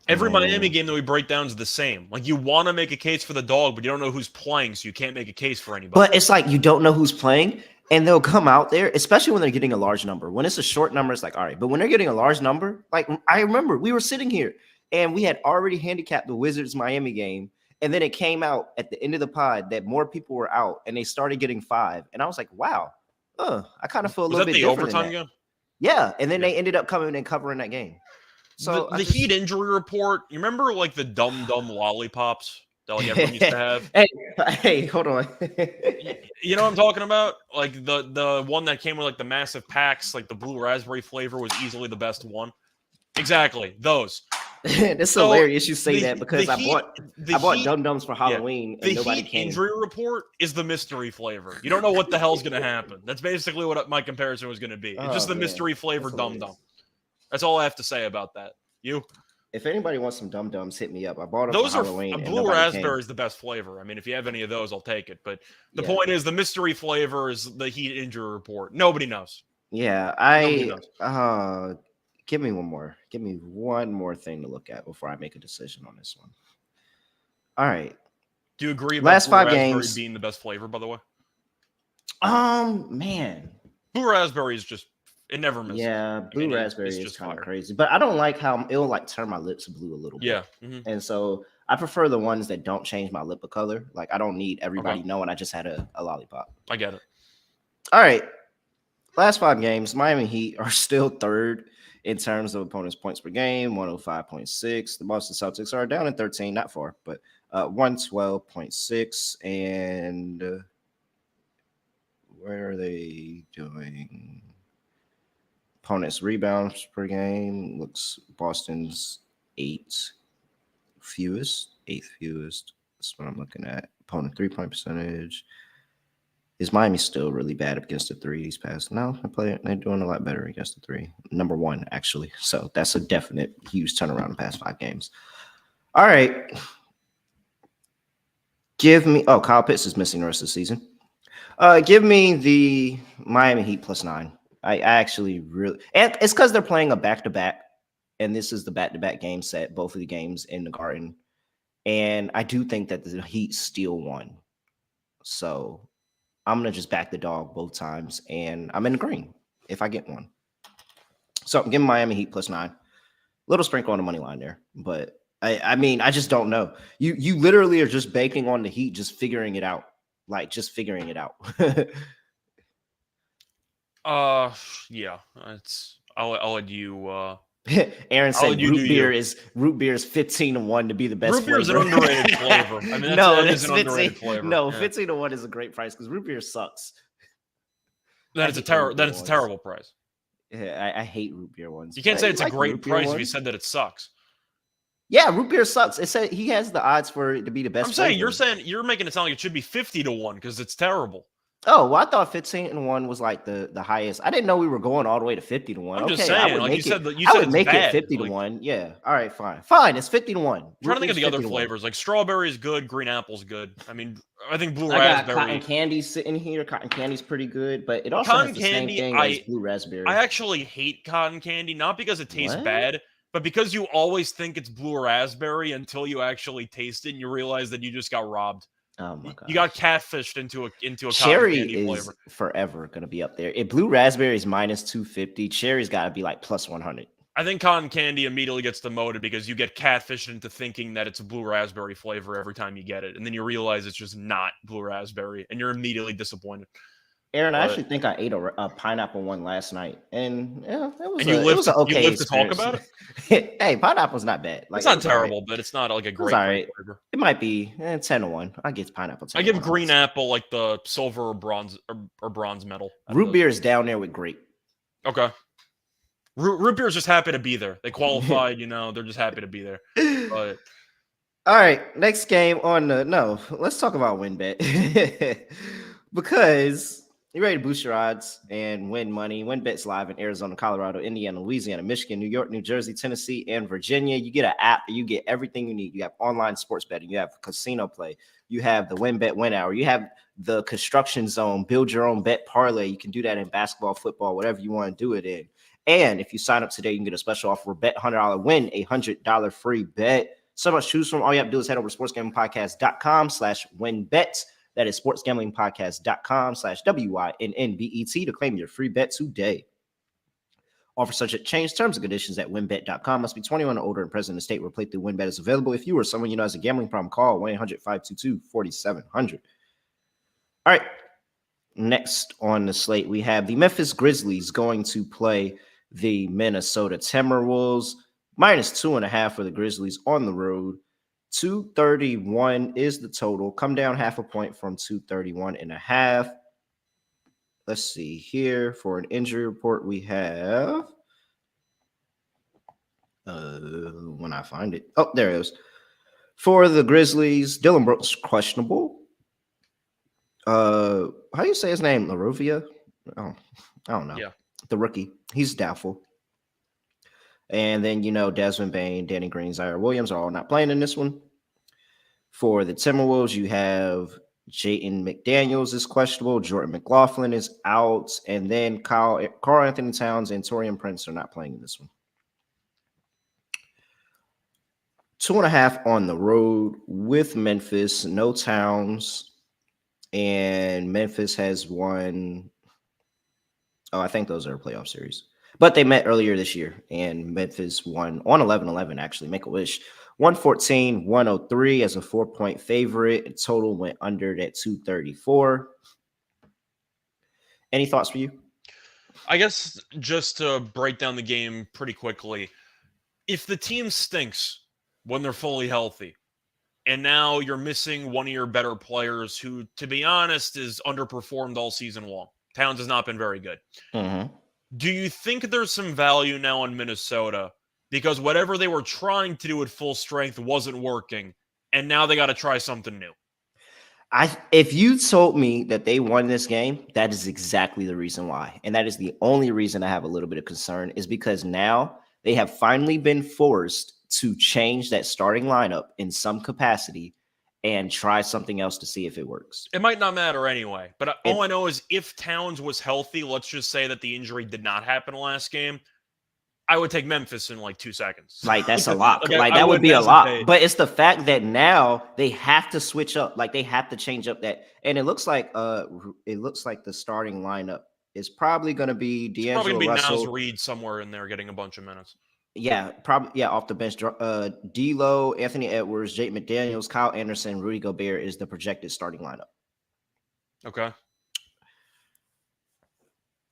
Every Miami game that we break down is the same. Like, you want to make a case for the dog, but you don't know who's playing, so you can't make a case for anybody. But it's like you don't know who's playing, and they'll come out there, especially when they're getting a large number. When it's a short number, it's like, all right. But when they're getting a large number, like I remember we were sitting here and we had already handicapped the Wizards Miami game. And then it came out at the end of the pod that more people were out and they started getting 5. And I was like, wow, I kind of feel a little bit different. Was that the overtime game? Yeah. And then they ended up coming and covering that game. So the Heat injury report, you remember like the dumb lollipops that like everyone used to have? Hey, hold on. You know what I'm talking about? Like the one that came with like the massive packs, like the blue raspberry flavor was easily the best one. Exactly, those. It's so hilarious you say that because I bought Dum Dums for Halloween. And the Heat injury report is the mystery flavor. You don't know what the hell's going to happen. That's basically what my comparison was going to be. It's just the mystery flavor Dum Dum. That's all I have to say about that. You? If anybody wants some Dum Dums, hit me up. I bought them for Halloween. Blue raspberry is the best flavor. I mean, if you have any of those, I'll take it. But the point is, the mystery flavor is the Heat injury report. Nobody knows. Yeah, give me one more. Give me one more thing to look at before I make a decision on this one. All right. Do you agree about last blue 5 raspberry games being the best flavor, by the way? Man. Blue raspberry is just, it never misses. Yeah, blue raspberry is kind of crazy. But I don't like how it'll like turn my lips blue a little bit. Yeah. And so I prefer the ones that don't change my lip color. Like I don't need everybody knowing I just had a lollipop. I get it. All right. Last 5 games, Miami Heat are still 3rd in terms of opponents' points per game, 105.6. The Boston Celtics are down in 13, not far, but 112.6. And where are they doing? Opponents' rebounds per game looks Boston's 8th fewest. That's what I'm looking at. Opponent 3-point percentage. Is Miami still really bad against the 3 these past? No, they're doing a lot better against the 3. Number 1, actually. So that's a definite huge turnaround in the past 5 games. All right. Kyle Pitts is missing the rest of the season. Give me the Miami Heat +9. I actually really, and it's because they're playing a back-to-back. and this is the back-to-back game set, both of the games in the Garden. And I do think that the Heat still won. So I'm gonna just back the dog both times, and I'm in the green if I get one. So I'm giving Miami Heat +9. Little sprinkle on the money line there, but I mean, I just don't know. You literally are just banking on the Heat, just figuring it out, like just figuring it out. Yeah, I'll let you. Aaron I'll let said you do you. root beer is 15-1 to be the best Root beer is an flavor. underrated flavor. I mean, that is an underrated flavor. No, Yeah. 15-1 is a great price because root beer sucks. Then it's a terrible price. Yeah, I hate root beer ones. You can't say it's a great root beer price if you ones. said that it sucks. Yeah, root beer sucks. It said he has the odds for it to be the best. I'm saying flavor. you're making it sound like it should be 50-1 because it's terrible. Oh, well, I thought 15-1 was like the highest. I didn't know we were going all the way to 50-1. I'm just Okay, I saying, would like make you said, it. you I said would it's make bad. it 50-1. Like, Yeah. All right, fine. Fine. It's 50-1. I'm trying to think of the other 50-1. flavors. Like strawberry is good, green apple's good. I mean, I think blue I got raspberry. cotton candy sitting here. Cotton candy's pretty good, but it also Cotton has the candy, same thing as blue raspberry. I actually hate cotton candy, not because it tastes What? bad, but because you always think it's blue raspberry until you actually taste it and you realize that you just got robbed. Oh my god! You got catfished into a cherry cotton candy is flavor. forever gonna be up there. If blue raspberry is -250, cherry's got to be like +100. I think cotton candy immediately gets demoted because you get catfished into thinking that it's a blue raspberry flavor every time you get it, and then you realize it's just not blue raspberry, and you're immediately disappointed. Aaron, I actually think I ate a pineapple one last night, and yeah, it was an okay you live to talk experience. about it. Hey, pineapple's not bad. Like, it's not terrible, but it's not like a great flavor. It might be 10-1. I get pineapple. I give green apple like the silver or bronze medal. Root beer is down there with grape. Okay. Root beer is just happy to be there. They qualified, they're just happy to be there. But all right, next game on the let's talk about WinBet. Because you're ready to boost your odds and win money. WinBet's live in Arizona, Colorado, Indiana, Louisiana, Michigan, New York, New Jersey, Tennessee, and Virginia. You get an app. You get everything you need. You have online sports betting. You have casino play. You have the WinBet Win Hour. You have the construction zone. Build your own bet parlay. You can do that in basketball, football, whatever you want to do it in. And if you sign up today, you can get a special offer. Bet $100, win a $100 free bet. So much to choose from. All you have to do is head over to sportsgamblingpodcast.com/winbet. That is sportsgamblingpodcast.com/WINNBET to claim your free bet today. Offer subject to change. Terms and conditions at winbet.com. Must be 21 or older and present in the state where playthrough WinBet is available. If you or someone you know has a gambling problem, call 1-800-522-4700. All right. Next on the slate, we have the Memphis Grizzlies going to play the Minnesota Timberwolves. -2.5 for the Grizzlies on the road. 231 is the total. Come down half a point from 231.5. Let's see here. For an injury report, we have when I find it. Oh, there it is. For the Grizzlies, Dylan Brooks questionable. How do you say his name? Larovia? Oh, I don't know. Yeah. The rookie. He's doubtful. And then, Desmond Bain, Danny Green, Zaire Williams are all not playing in this one. For the Timberwolves, you have Jayden McDaniels is questionable. Jordan McLaughlin is out. And then Carl Anthony Towns and Taurean Prince are not playing in this one. 2.5 on the road with Memphis. No Towns. And Memphis has won. Oh, I think those are a playoff series. But they met earlier this year, and Memphis won on 11-11, actually. Make a wish. 114-103 as a 4-point favorite. Total went under at 234. Any thoughts for you? I guess just to break down the game pretty quickly, if the team stinks when they're fully healthy, and now you're missing one of your better players who, to be honest, is underperformed all season long. Towns has not been very good. Mm-hmm. Do you think there's some value now in Minnesota because whatever they were trying to do at full strength wasn't working, and now they got to try something new? If you told me that they won this game, that is exactly the reason why. And that is the only reason I have a little bit of concern is because now they have finally been forced to change that starting lineup in some capacity and try something else to see if it works. It might not matter anyway, but all I know is if Towns was healthy, let's just say that the injury did not happen last game, I would take Memphis in like 2 seconds. Like that's a lock. Like I that would wouldn't be a lock. hesitate. But it's the fact that now they have to switch up. Like they have to change up that. And it looks like the starting lineup is probably going to be It's probably D'Angelo gonna be Naz Russell. Reid somewhere in there getting a bunch of minutes. Yeah, probably off the bench. D'Lo, Anthony Edwards, Jake McDaniels, Kyle Anderson, Rudy Gobert is the projected starting lineup. Okay.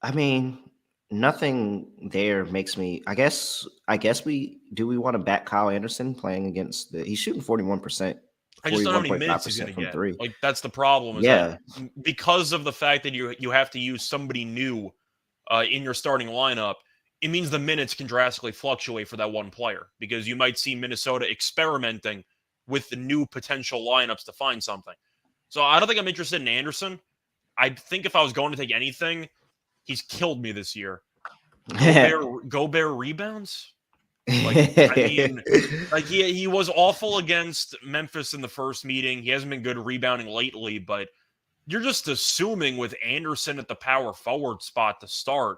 I mean, nothing there makes me. I guess we want to back Kyle Anderson playing against he's shooting 41%, I just don't know how many minutes 41.5% he's going to from get. three. Like that's the problem. Is Yeah. that because of the fact that you have to use somebody new in your starting lineup, it means the minutes can drastically fluctuate for that one player because you might see Minnesota experimenting with the new potential lineups to find something. So I don't think I'm interested in Anderson. I think if I was going to take anything, he's killed me this year. Gobert rebounds. He was awful against Memphis in the first meeting. He hasn't been good rebounding lately, but you're just assuming with Anderson at the power forward spot to start,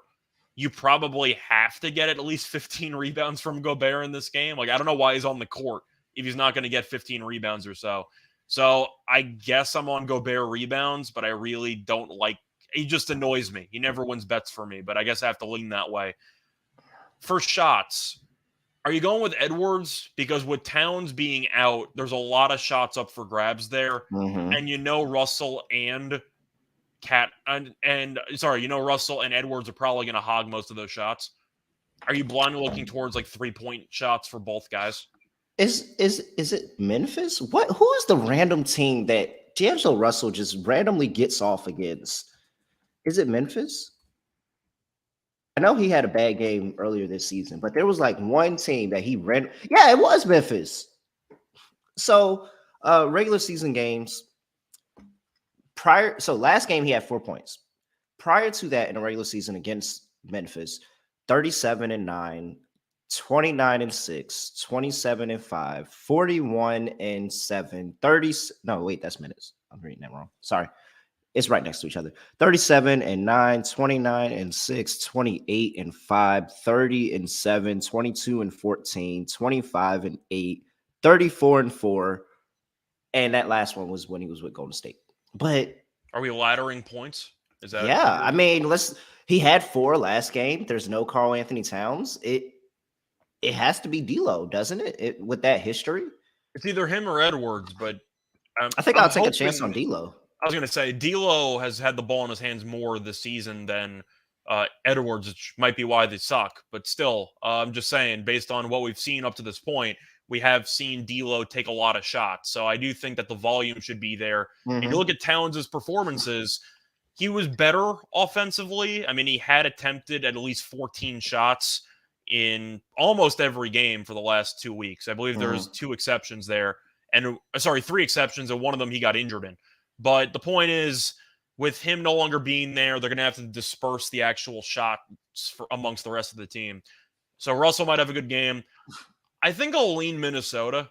you probably have to get at least 15 rebounds from Gobert in this game. Like, I don't know why he's on the court if he's not going to get 15 rebounds or so. So I guess I'm on Gobert rebounds, but I really don't like. He just annoys me. He never wins bets for me, but I guess I have to lean that way. For shots, are you going with Edwards? Because with Towns being out, there's a lot of shots up for grabs there. Mm-hmm. And Russell and Russell and Edwards are probably going to hog most of those shots. Are you blindly looking towards like 3-point shots for both guys? Is it Memphis? Who is the random team that D'Angelo Russell just randomly gets off against? Is it Memphis? I know he had a bad game earlier this season, but there was like one team that he ran. Yeah, it was Memphis. So regular season games last game he had 4 points. Prior to that in the regular season against Memphis, 37-9, 29-6, 27-5, 41-7, 30. No, wait, that's minutes. I'm reading that wrong. Sorry. It's right next to each other. 37-9, 29-6, 28-5, 30-7, 22-14, 25-8, 34-4. And that last one was when he was with Golden State. But are we laddering points? Is that I mean, he had 4 last game. There's no Karl Anthony Towns. It has to be D'Lo, doesn't it? With that history? It's either him or Edwards, but I think I'll take a chance on D'Lo. I was going to say D'Lo has had the ball in his hands more this season than Edwards, which might be why they suck. But still, I'm just saying, based on what we've seen up to this point, we have seen D'Lo take a lot of shots. So I do think that the volume should be there. Mm-hmm. And you look at Towns' performances, he was better offensively. I mean, he had attempted at least 14 shots in almost every game for the last 2 weeks. I believe there's 2 exceptions there. And 3 exceptions, and one of them he got injured in. But the point is, with him no longer being there, they're going to have to disperse the actual shots amongst the rest of the team. So Russell might have a good game. I think I'll lean Minnesota.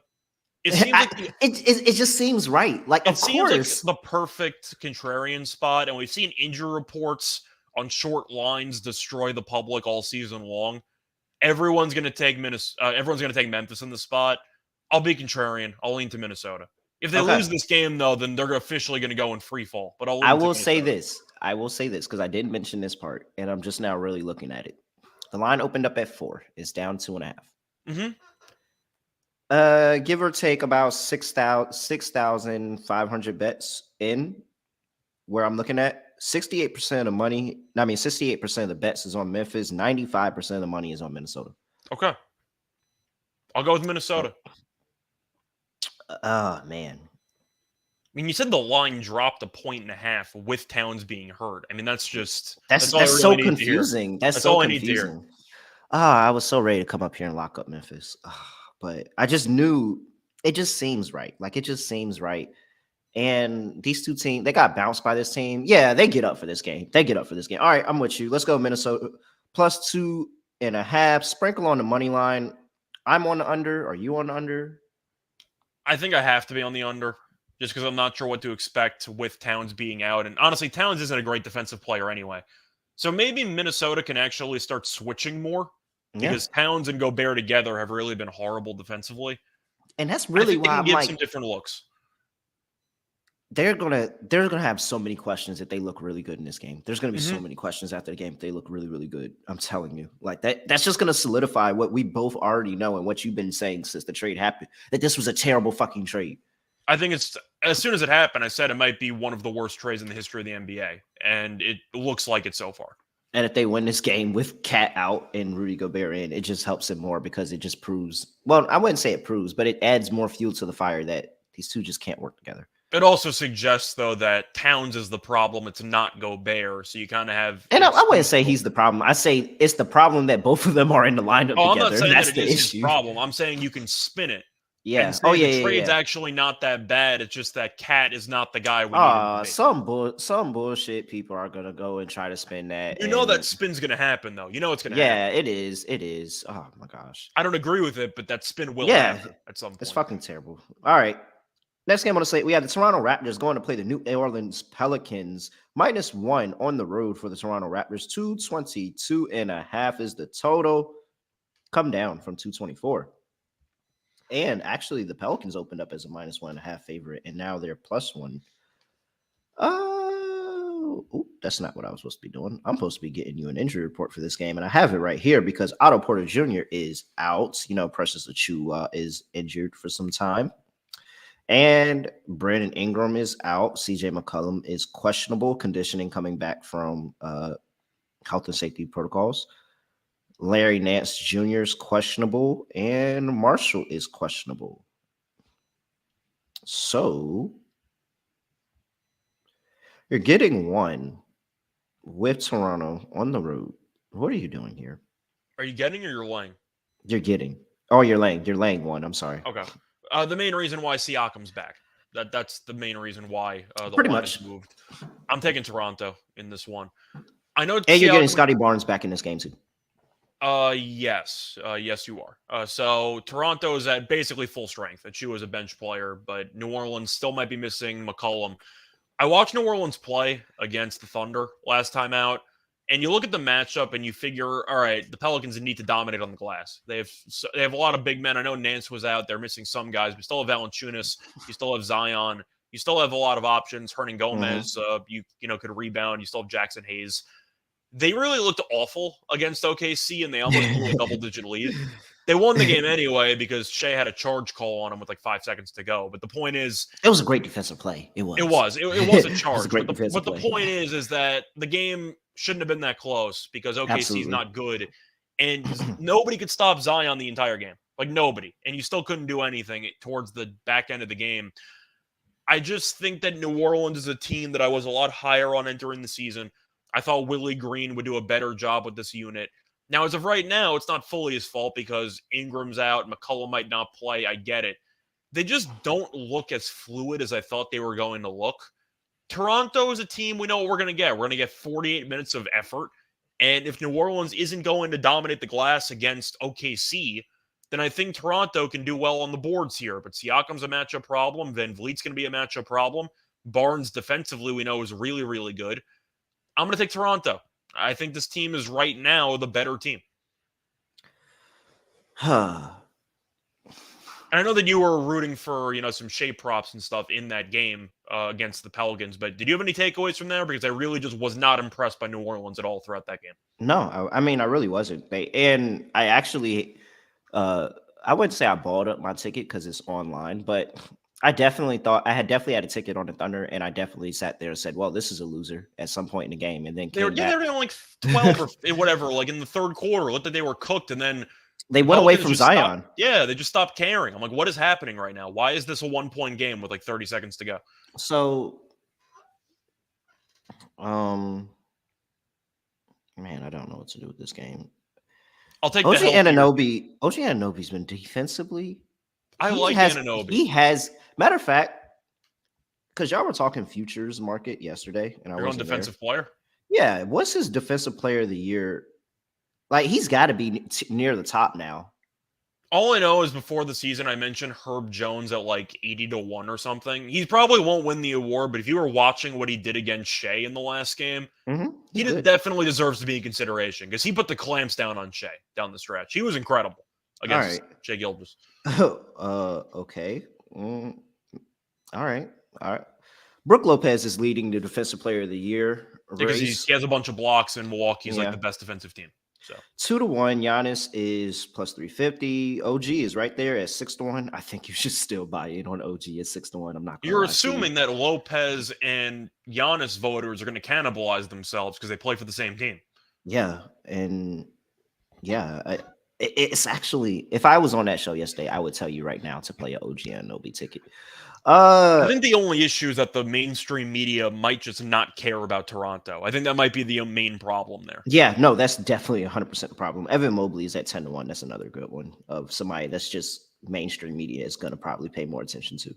It seems it just seems right. Like, of course, seems like the perfect contrarian spot, and we've seen injury reports on short lines destroy the public all season long. Everyone's going to take everyone's going to take Memphis in the spot. I'll be contrarian. I'll lean to Minnesota. If they lose this game, though, then they're officially going to go in free fall. But I will say this because I didn't mention this part, and I'm just now really looking at it. The line opened up at 4. It's down 2.5. Mm-hmm. Give or take about 6,500 bets in where I'm looking at. 68% of the money. 68% of the bets is on Memphis. 95% of the money is on Minnesota. Okay. I'll go with Minnesota. Oh, man. I mean, you said the line dropped 1.5 with Towns being hurt. I mean, that's so confusing. That's so confusing. I was so ready to come up here and lock up Memphis. But I just knew it just seems right. Like, it just seems right. And these two teams, they got bounced by this team. Yeah, they get up for this game. All right, I'm with you. Let's go Minnesota. Plus 2.5. Sprinkle on the money line. I'm on the under. Are you on the under? I think I have to be on the under just because I'm not sure what to expect with Towns being out. And honestly, Towns isn't a great defensive player anyway. So maybe Minnesota can actually start switching more Yeah. because Towns and Gobert together have really been horrible defensively. And that's I really think they why can I'm give like, some different looks. they're gonna have so many questions if they look really good in this game. There's gonna be Mm-hmm. so many questions after the game if they look really, really good. I'm telling you. Like that's just gonna solidify what we both already know and what you've been saying since the trade happened. That this was a terrible fucking trade. I think it's as soon as it happened, I said it might be one of the worst trades in the history of the NBA, and it looks like it so far. And if they win this game with Cat out and Rudy Gobert in, it just helps it more because it just proves. Well, I wouldn't say it proves, but it adds more fuel to the fire that these two just can't work together. It also suggests, though, that Towns is the problem. It's not Gobert, so you kind of have. And I wouldn't say he's the problem. I say it's the problem that both of them are in the lineup Oh, together. I'm not saying That's that the it is his issue. problem. I'm saying you can spin it. Yeah. And say Oh, yeah, the yeah, trade's yeah. actually not that bad. It's just that Cat is not the guy we need him to be. Some bullshit people are gonna go and try to spin that. You know that spin's going to happen, though. You know it's going to happen. Yeah, it is. It is. Oh my gosh. I don't agree with it, but that spin will happen at some point. It's fucking terrible. All right. Next game on the slate, we have the Toronto Raptors going to play the New Orleans Pelicans. -1 on the road for the Toronto Raptors. 222.5 is the total. Come down from 224. And actually, the Pelicans opened up as a -1.5 favorite, and now they're +1. Oh, that's not what I was supposed to be doing. I'm supposed to be getting you an injury report for this game, and I have it right here because Otto Porter Jr. is out. Precious Achiuwa is injured for some time. And Brandon Ingram is out. CJ McCollum is questionable, conditioning coming back from health and safety protocols. Larry Nance Jr. is questionable, and Marshall is questionable. So you're getting one with Toronto on the road. What are you doing here? Are you getting or you're laying? You're getting. Oh, you're laying. You're laying one. I'm sorry. Okay. The main reason why Siakam's back. That's the main reason why the Pretty line much is moved. I'm taking Toronto in this one. I know. And you're getting Scotty Barnes back in this game too. Yes. Yes, you are. So Toronto is at basically full strength. Achiuwa is a bench player, but New Orleans still might be missing McCollum. I watched New Orleans play against the Thunder last time out, and you look at the matchup and you figure, all right, the Pelicans need to dominate on the glass. They have a lot of big men. I know Nance was out. They're missing some guys. We still have Valanciunas. You still have Zion. You still have a lot of options. Hernan Gomez, you could rebound. You still have Jackson Hayes. They really looked awful against OKC, and they almost blew a double-digit lead. They won the game anyway because Shea had a charge call on him with like 5 seconds to go. But the point is, it was a great defensive play. It was. It was a charge. It was a great but defensive the play. point is that the game shouldn't have been that close because OKC is not good, and nobody could stop Zion the entire game. Like nobody, and you still couldn't do anything towards the back end of the game. I just think that New Orleans is a team that I was a lot higher on entering the season. I thought Willie Green would do a better job with this unit. Now, as of right now, it's not fully his fault because Ingram's out, McCollum might not play. I get it. They just don't look as fluid as I thought they were going to look. Toronto is a team we know what we're going to get. We're going to get 48 minutes of effort. And if New Orleans isn't going to dominate the glass against OKC, then I think Toronto can do well on the boards here. But Siakam's a matchup problem. Van Vliet's going to be a matchup problem. Barnes defensively, we know, is really, really good. I'm going to take Toronto. I think this team is right now the better team. Huh. I know that you were rooting for, some shape props and stuff in that game against the Pelicans, but did you have any takeaways from there? Because I really just was not impressed by New Orleans at all throughout that game. No, I mean, I really wasn't. And I actually, I wouldn't say I balled up my ticket because it's online, but I definitely thought I had a ticket on the Thunder, and I definitely sat there and said, well, this is a loser at some point in the game. And then they were down like 12 or whatever, like in the third quarter. Looked like they were cooked, and then they went away from Zion. They just stopped caring. I'm like, what is happening right now? Why is this a 1-point game with like 30 seconds to go? So, man, I don't know what to do with this game. I'll take OG Anunoby. OG Anunoby's been defensively. I like Anunoby. He has, matter of fact, because y'all were talking futures market yesterday, and You're on defensive player. Yeah, what's his defensive player of the year? Like, he's got to be near the top now. All I know is before the season, I mentioned Herb Jones at like 80-1 or something. He probably won't win the award, but if you were watching what he did against Shea in the last game, He's he good. definitely deserves to be in consideration because he put the clamps down on Shea down the stretch. He was incredible All against right. Shea Gilgis. Okay. All right. All right. Brooke Lopez is leading the Defensive Player of the Year Because race. he has a bunch of blocks and Milwaukee's like Yeah. the best defensive team. So 2-1. Giannis is plus 350. OG is right there at 6-1. I think you should still buy in on OG at 6-1. I'm not gonna you're lie to you. assuming that Lopez and Giannis voters are going to cannibalize themselves because they play for the same team. Yeah, and yeah, it's actually, if I was on that show yesterday, I would tell you right now to play an OG and OB ticket. I think the only issue is that the mainstream media might just not care about Toronto. I think that might be the main problem there. Yeah, no, that's definitely 100% the problem. Evan Mobley is at 10-1. That's another good one of somebody that's just mainstream media is going to probably pay more attention to.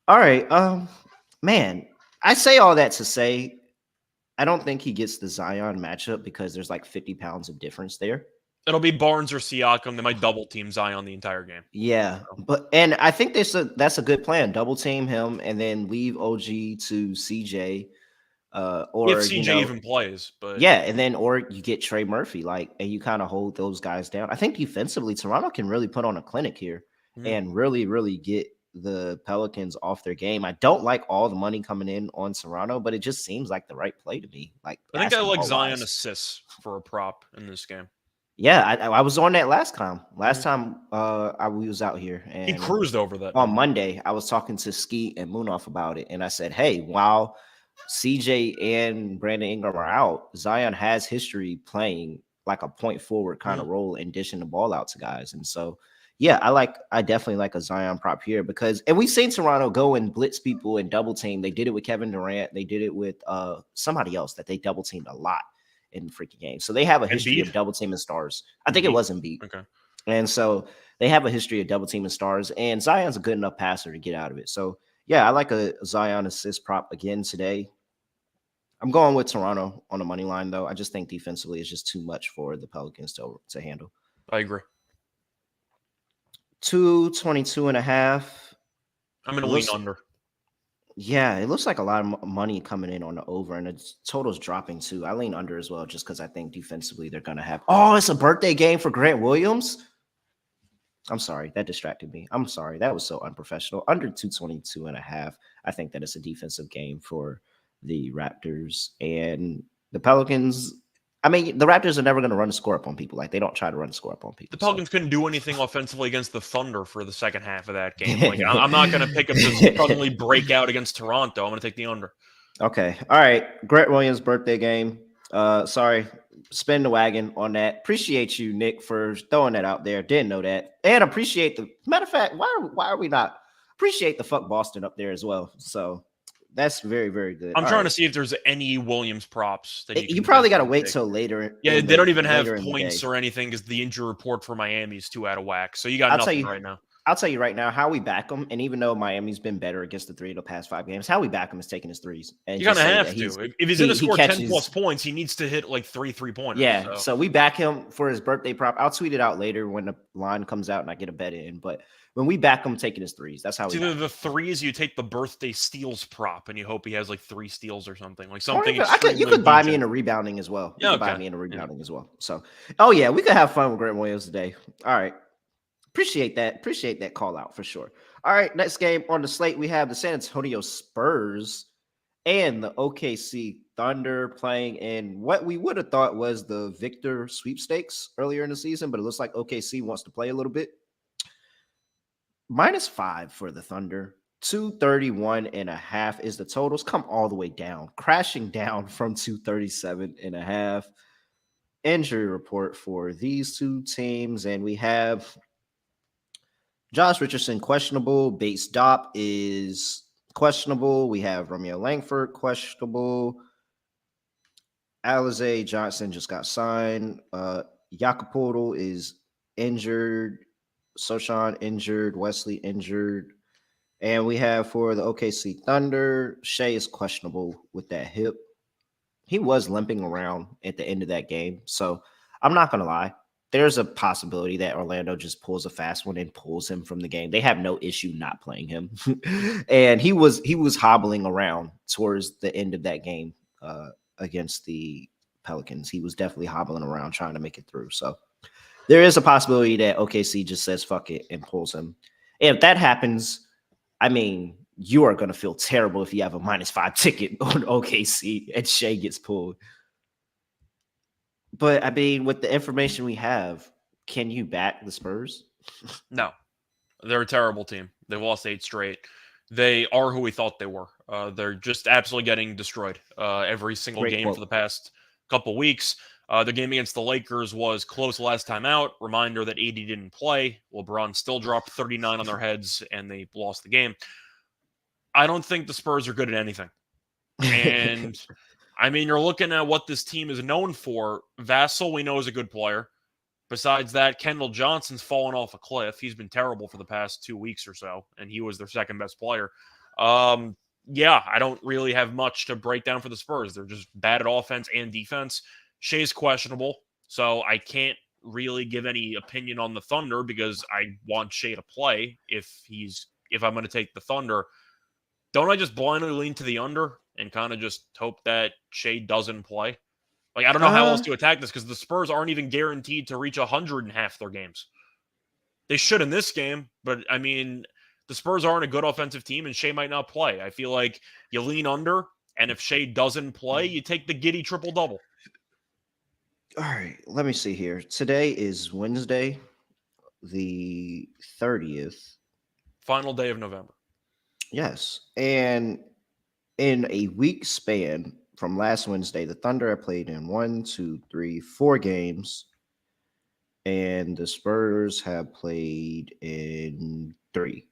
All right, man, I say all that to say I don't think he gets the Zion matchup because there's like 50 pounds of difference there. It'll be Barnes or Siakam. They might double team Zion the entire game. Yeah, but and I think that's a good plan. Double team him and then leave OG to CJ, or If CJ even plays, but yeah, and then or you get Trey Murphy, like, and you kind of hold those guys down. I think defensively, Toronto can really put on a clinic here and really, really get the Pelicans off their game. I don't like all the money coming in on Toronto, but it just seems like the right play to me. Like I think I like Zion basketball-wise. assists for a prop in this game. Yeah, I was on that last time. Last time we was out here He and cruised over that. on Monday, I was talking to Skeet and Moonoff about it, and I said, "Hey, while CJ and Brandon Ingram are out, Zion has history playing like a point forward kind of role and dishing the ball out to guys." And so, yeah, I definitely like a Zion prop here because, and we've seen Toronto go and blitz people and double team. They did it with Kevin Durant. They did it with somebody else that they double teamed a lot in the freaking game. So they have a history Embiid? of double teaming stars. I think it was Embiid. Okay. And so they have a history of double teaming stars, and Zion's a good enough passer to get out of it. So yeah, I like a Zion assist prop again today. I'm going with Toronto on the money line, though. I just think defensively is just too much for the Pelicans to handle. I agree. 222.5. I'm going to lean under. Yeah, it looks like a lot of money coming in on the over, and the total's dropping too. I lean under as well, just because I think defensively they're going to have. Oh, it's a birthday game for Grant Williams. I'm sorry, that distracted me. I'm sorry, that was so unprofessional. Under 222.5. I think that it's a defensive game for the Raptors and the Pelicans. I mean, the Raptors are never going to run a score up on people. Like, they don't try to run a score up on people. The Pelicans couldn't do anything offensively against the Thunder for the second half of that game. Like, I'm not going to pick them to suddenly break out against Toronto. I'm going to take the under. Okay. All right. Grant Williams' birthday game. Sorry. Spin the wagon on that. Appreciate you, Nick, for throwing that out there. Didn't know that. And appreciate the matter of fact, why are we not appreciate the fuck Boston up there as well? So that's very, very good. I'm trying to see if there's any Williams props that you probably got to wait till later. Yeah, they don't even have points or anything because the injury report for Miami is too out of whack. So you got nothing right now. I'll tell you right now how we back him. And even though Miami's been better against the three of the past 5 games, how we back him is taking his threes. And you're going to have to. If he's going to score 10 plus points, he needs to hit like 3 3-pointers. Yeah. So we back him for his birthday prop. I'll tweet it out later when the line comes out and I get a bet in. But when we back him taking his threes, that's how we either the threes, you take the birthday steals prop and you hope he has like 3 steals or something. Like something. You could buy me in a rebounding as well. You could buy me in a rebounding as well. So, oh yeah, we could have fun with Grant Williams today. All right. Appreciate that call out for sure. All right, next game on the slate, we have the San Antonio Spurs and the OKC Thunder playing in what we would have thought was the Victor sweepstakes earlier in the season, but it looks like OKC wants to play a little bit. -5 for the Thunder. 231.5 is the totals. Come all the way down, crashing down from 237.5. Injury report for these two teams, and we have Josh Richardson questionable. Bates Dopp is questionable. We have Romeo Langford questionable. Alize Johnson just got signed. Jakopoto is injured. Sochan injured. Wesley injured. And we have for the OKC Thunder, Shea is questionable with that hip. He was limping around at the end of that game. So I'm not going to lie. There's a possibility that Orlando just pulls a fast one and pulls him from the game. They have no issue not playing him. And he was hobbling around towards the end of that game against the Pelicans. He was definitely hobbling around trying to make it through. So there is a possibility that OKC just says fuck it and pulls him. If that happens, I mean, you are going to feel terrible if you have a -5 ticket on OKC and Shea gets pulled. But I mean, with the information we have, can you back the Spurs? No, they're a terrible team. They've lost 8 straight. They are who we thought they were. They're just absolutely getting destroyed every single Great game quote. for the past couple weeks. The game against the Lakers was close last time out. Reminder that AD didn't play. LeBron still dropped 39 on their heads, and they lost the game. I don't think the Spurs are good at anything. And, I mean, you're looking at what this team is known for. Vassell, we know, is a good player. Besides that, Kendall Johnson's fallen off a cliff. He's been terrible for the past 2 weeks or so, and he was their second best player. Yeah, I don't really have much to break down for the Spurs. They're just bad at offense and defense. Shea's questionable, so I can't really give any opinion on the Thunder because I want Shea to play if I'm going to take the Thunder. Don't I just blindly lean to the under and kind of just hope that Shea doesn't play? Like, I don't know how else to attack this because the Spurs aren't even guaranteed to reach 100 in half their games. They should in this game, but I mean, the Spurs aren't a good offensive team and Shea might not play. I feel like you lean under, and if Shea doesn't play, you take the giddy triple-double. All right, let me see here. Today is Wednesday, the 30th. Final day of November. Yes. And in a week span from last Wednesday, the Thunder have played in 4 games, and the Spurs have played in 3,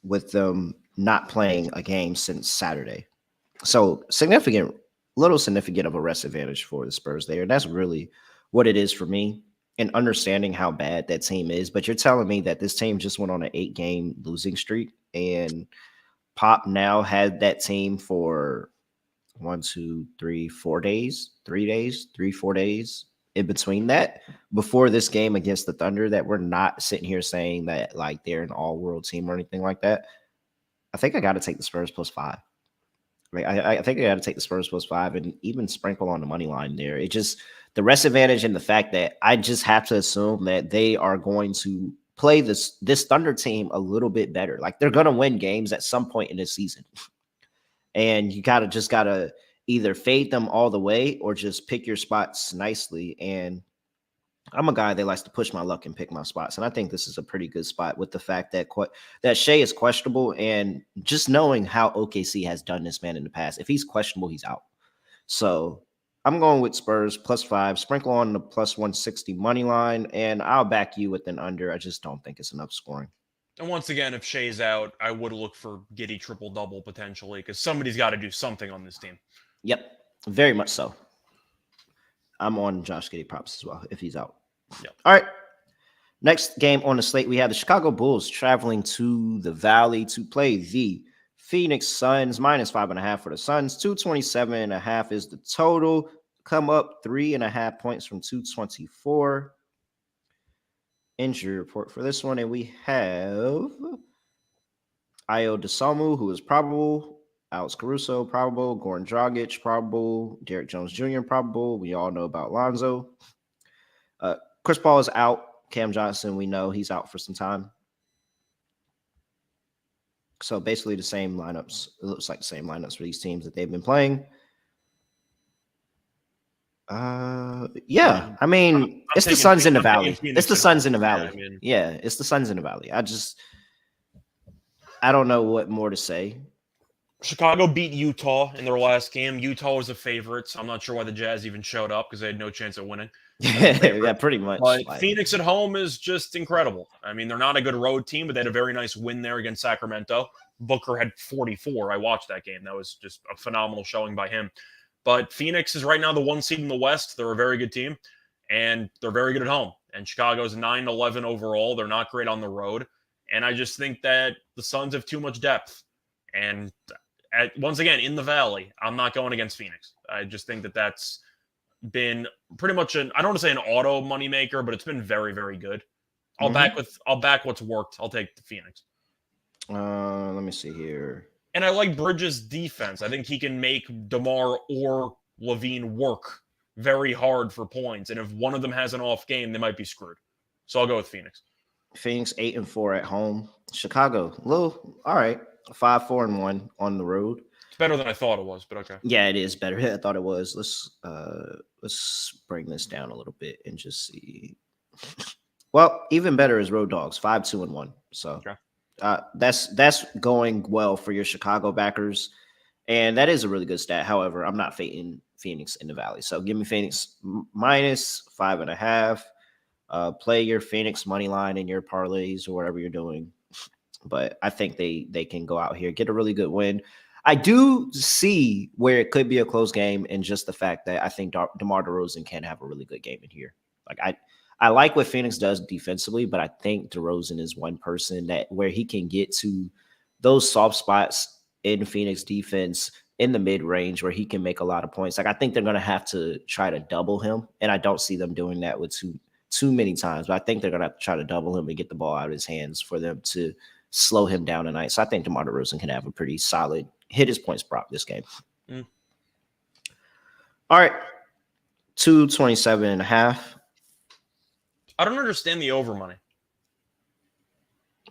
with them not playing a game since Saturday. So little significant of a rest advantage for the Spurs there. And that's really what it is for me, and understanding how bad that team is. But you're telling me that this team just went on an 8-game losing streak, and Pop now had that team for 4 days, 4 days in between that, before this game against the Thunder, that we're not sitting here saying that like they're an all-world team or anything like that. I think I got to take the Spurs +5. Right, I think I got to take the Spurs +5 and even sprinkle on the money line there. It just the rest advantage and the fact that I just have to assume that they are going to play this Thunder team a little bit better. Like, they're going to win games at some point in this season, and you gotta either fade them all the way or just pick your spots nicely. And I'm a guy that likes to push my luck and pick my spots, and I think this is a pretty good spot with the fact that that Shea is questionable, and just knowing how OKC has done this man in the past. If he's questionable, he's out. So I'm going with Spurs +5, sprinkle on the +160 money line, and I'll back you with an under. I just don't think it's enough scoring. And once again, if Shea's out, I would look for giddy triple-double potentially because somebody's got to do something on this team. Yep, very much so. I'm on Josh Giddey props as well if he's out. Yep. All right. Next game on the slate, we have the Chicago Bulls traveling to the Valley to play the Phoenix Suns. -5.5 for the Suns. 227.5 is the total. Come up 3.5 points from 224. Injury report for this one, and we have Ayo Dosunmu, who is probable. Alex Caruso, probable. Goran Dragic, probable. Derek Jones Jr., probable. We all know about Lonzo. Chris Paul is out. Cam Johnson, we know he's out for some time. So basically the same lineups. It looks like the same lineups for these teams that they've been playing. Yeah. I mean, it's the Suns in the Valley. It's the Suns in the Valley. Yeah, it's the Suns in the Valley. I don't know what more to say. Chicago beat Utah in their last game. Utah was a favorite, so I'm not sure why the Jazz even showed up because they had no chance of winning. Yeah, pretty much. But Phoenix at home is just incredible. I mean, they're not a good road team, but they had a very nice win there against Sacramento. Booker had 44. I watched that game. That was just a phenomenal showing by him. But Phoenix is right now the 1 seed in the West. They're a very good team, and they're very good at home. And Chicago's 9-11 overall. They're not great on the road. And I just think that the Suns have too much depth. And once again, in the Valley, I'm not going against Phoenix. I just think that that's been pretty much I don't want to say an auto moneymaker, but it's been very, very good. I'll back what's worked. I'll take the Phoenix. Let me see here. And I like Bridges' defense. I think he can make DeMar or Levine work very hard for points. And if one of them has an off game, they might be screwed. So I'll go with Phoenix. Phoenix 8-4 at home. Chicago, little all right, 5-4-1 on the road. It's better than I thought it was, but okay. Yeah, it is better. I thought it was. Let's bring this down a little bit and just see. Well, even better is road dogs, 5-2-1. So Okay. that's going well for your Chicago backers, and that is a really good stat. However, I'm not fading Phoenix in the Valley, so give me Phoenix minus 5.5. Play your Phoenix money line in your parlays or whatever you're doing, but I think they can go out here, get a really good win. I do see where it could be a close game, and just the fact that I think DeMar DeRozan can have a really good game in here. Like I like what Phoenix does defensively, but I think DeRozan is one person that where he can get to those soft spots in Phoenix defense in the mid range where he can make a lot of points. Like I think they're going to have to try to double him, and I don't see them doing that with too many times. But I think they're going to have to try to double him and get the ball out of his hands for them to slow him down tonight. So I think DeMar DeRozan can have a pretty solid hit his points prop this game. All right. 227.5. I don't understand the over money.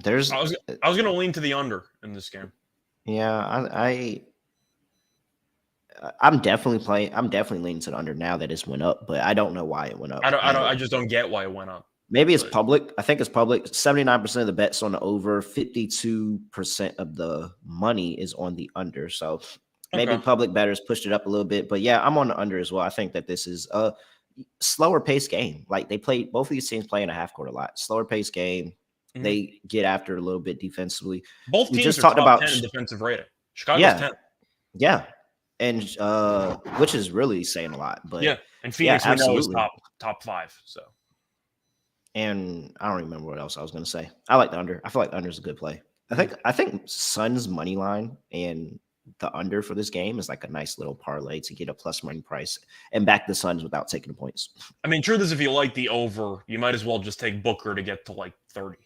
I was going to lean to the under in this game. Yeah, I'm definitely leaning to the under now that it's went up, but I don't know why it went up. I just don't get why it went up. Maybe it's public. I think it's public. 79% of the bets on the over, 52% of the money is on the under. So maybe public bettors pushed it up a little bit. But yeah, I'm on the under as well. I think that this is a slower pace game. Like both of these teams play in a half court a lot. Slower pace game. Mm-hmm. They get after it a little bit defensively. Both teams just talked about 10 in defensive rating. Chicago's 10. Yeah. And which is really saying a lot. But yeah, and Phoenix we know is top 5. So. And I don't remember what else I was going to say. I like the under. I feel like the under is a good play. I think Suns money line and the under for this game is like a nice little parlay to get a plus money price and back the Suns without taking the points. I mean, truth is, if you like the over, you might as well just take Booker to get to like 30.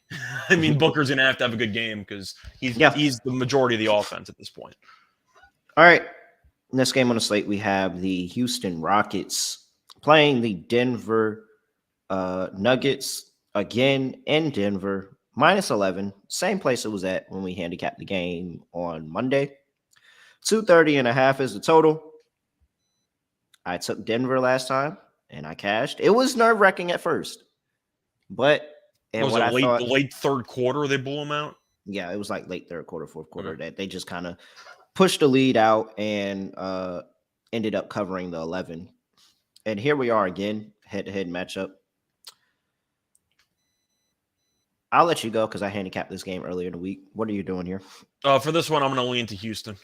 I mean, Booker's going to have a good game because he's the majority of the offense at this point. All right. Next game on the slate, we have the Houston Rockets playing the Denver Nuggets again in Denver, minus 11, same place it was at when we handicapped the game on Monday. 230.5 is the total. I took Denver last time and I cashed. It was nerve-wracking at first, but late third quarter they blew them out. Yeah, it was like late third quarter, fourth quarter that they just kind of pushed the lead out and ended up covering the 11. And here we are again, head-to-head matchup. I'll let you go because I handicapped this game earlier in the week. What are you doing here? For this one, I'm going to lean to Houston.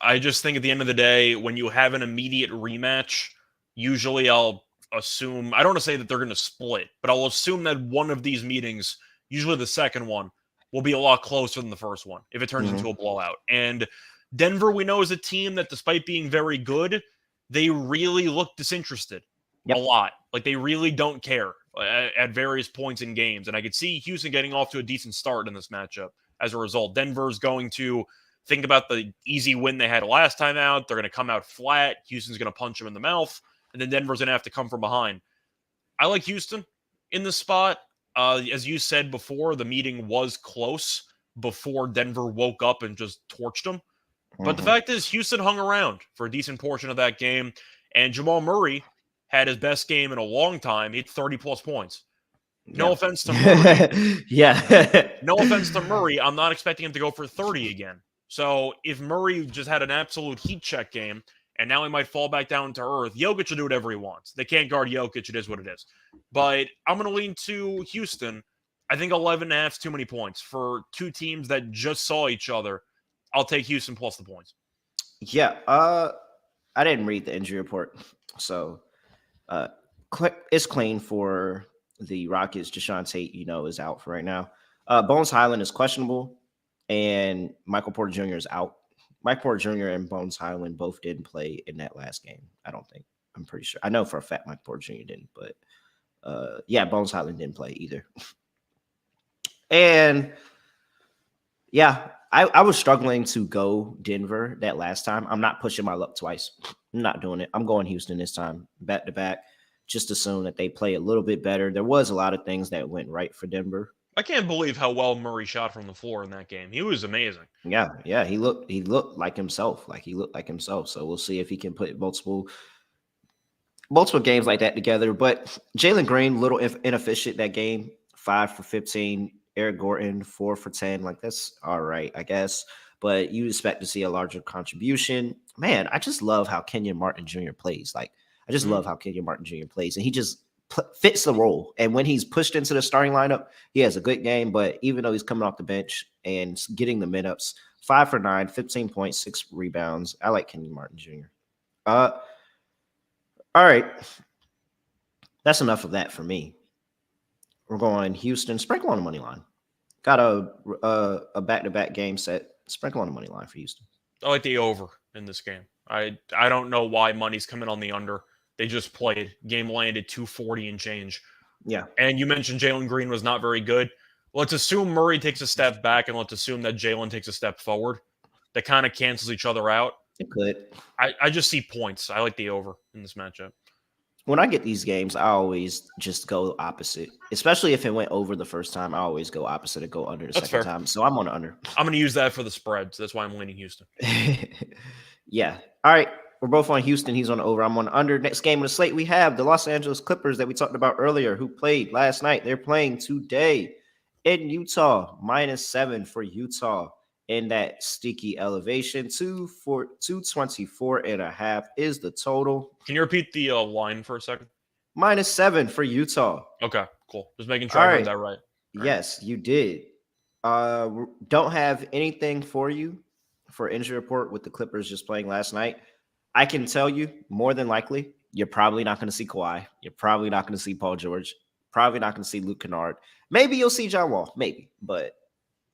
I just think at the end of the day, when you have an immediate rematch, usually I'll assume, I don't want to say that they're going to split, but I'll assume that one of these meetings, usually the second one, will be a lot closer than the first one if it turns into a blowout. And Denver, we know, is a team that despite being very good, they really look disinterested a lot. Like they really don't care at various points in games. And I could see Houston getting off to a decent start in this matchup as a result. Denver's going to think about the easy win they had last time out. They're going to come out flat. Houston's going to punch them in the mouth. And then Denver's going to have to come from behind. I like Houston in this spot. As you said before, the meeting was close before Denver woke up and just torched them. But the fact is, Houston hung around for a decent portion of that game. And Jamal Murray had his best game in a long time. He had 30-plus points. No offense to Murray. No offense to Murray. I'm not expecting him to go for 30 again. So if Murray just had an absolute heat check game, and now he might fall back down to earth, Jokic will do whatever he wants. They can't guard Jokic. It is what it is. But I'm going to lean to Houston. I think 11.5 is too many points. For two teams that just saw each other, I'll take Houston plus the points. Yeah. I didn't read the injury report. So it's clean for the Rockets. Deshaun Tate, is out for right now. Bones Highland is questionable, and Michael Porter Jr. is out. Mike Porter Jr. and Bones Highland both didn't play in that last game. I don't think. I'm pretty sure. I know for a fact Mike Porter Jr. didn't, but Bones Highland didn't play either. And I was struggling to go Denver that last time. I'm not pushing my luck twice. I'm not doing it. I'm going Houston this time, back to back. Just assume that they play a little bit better. There was a lot of things that went right for Denver. I can't believe how well Murray shot from the floor in that game. He was amazing. Yeah, he looked like himself. Like he looked like himself. So we'll see if he can put multiple games like that together. But Jalen Green, little inefficient that game. 5 for 15. Eric Gordon, 4 for 10. Like that's all right, I guess. But you expect to see a larger contribution. Man, I just love how Kenyon Martin Jr. plays. Like I just Mhm. love how Kenyon Martin Jr. plays, and he just fits the role. And when he's pushed into the starting lineup, he has a good game. But even though he's coming off the bench and getting the minutes, 5 for 9, 15 points, 6 rebounds. I like Kenyon Martin Jr. Uh, all right. That's enough of that for me. We're going Houston. Sprinkle on the money line. Got a back to back game set. Sprinkle on the money line for Houston. I like the over in this game. I don't know why money's coming on the under. They just played. Game landed 240 and change. Yeah, And you mentioned Jalen Green was not very good. Let's assume Murray takes a step back, and let's assume that Jalen takes a step forward. That kind of cancels each other out. it could. I just see points. I like the over in this matchup. When I get these games, I always just go opposite. Especially if it went over the first time, I always go opposite and go under the That's second fair. time. So I'm on the under. I'm going to use that for the spread, so that's why I'm leaning Houston. Yeah. All right. We're both on Houston. He's on the over. I'm on the under. Next game of the slate, we have the Los Angeles Clippers that we talked about earlier, who played last night. They're playing today in Utah, -7 for Utah in that sticky elevation. 224.5 is the total. Can you repeat the line for a second? -7 for Utah. Okay, cool. Just making sure All I heard right. that right. All right. Yes, you did. Don't have anything for you for injury report with the Clippers just playing last night. I can tell you more than likely, you're probably not going to see Kawhi. You're probably not going to see Paul George. Probably not going to see Luke Kennard. Maybe you'll see John Wall. Maybe, but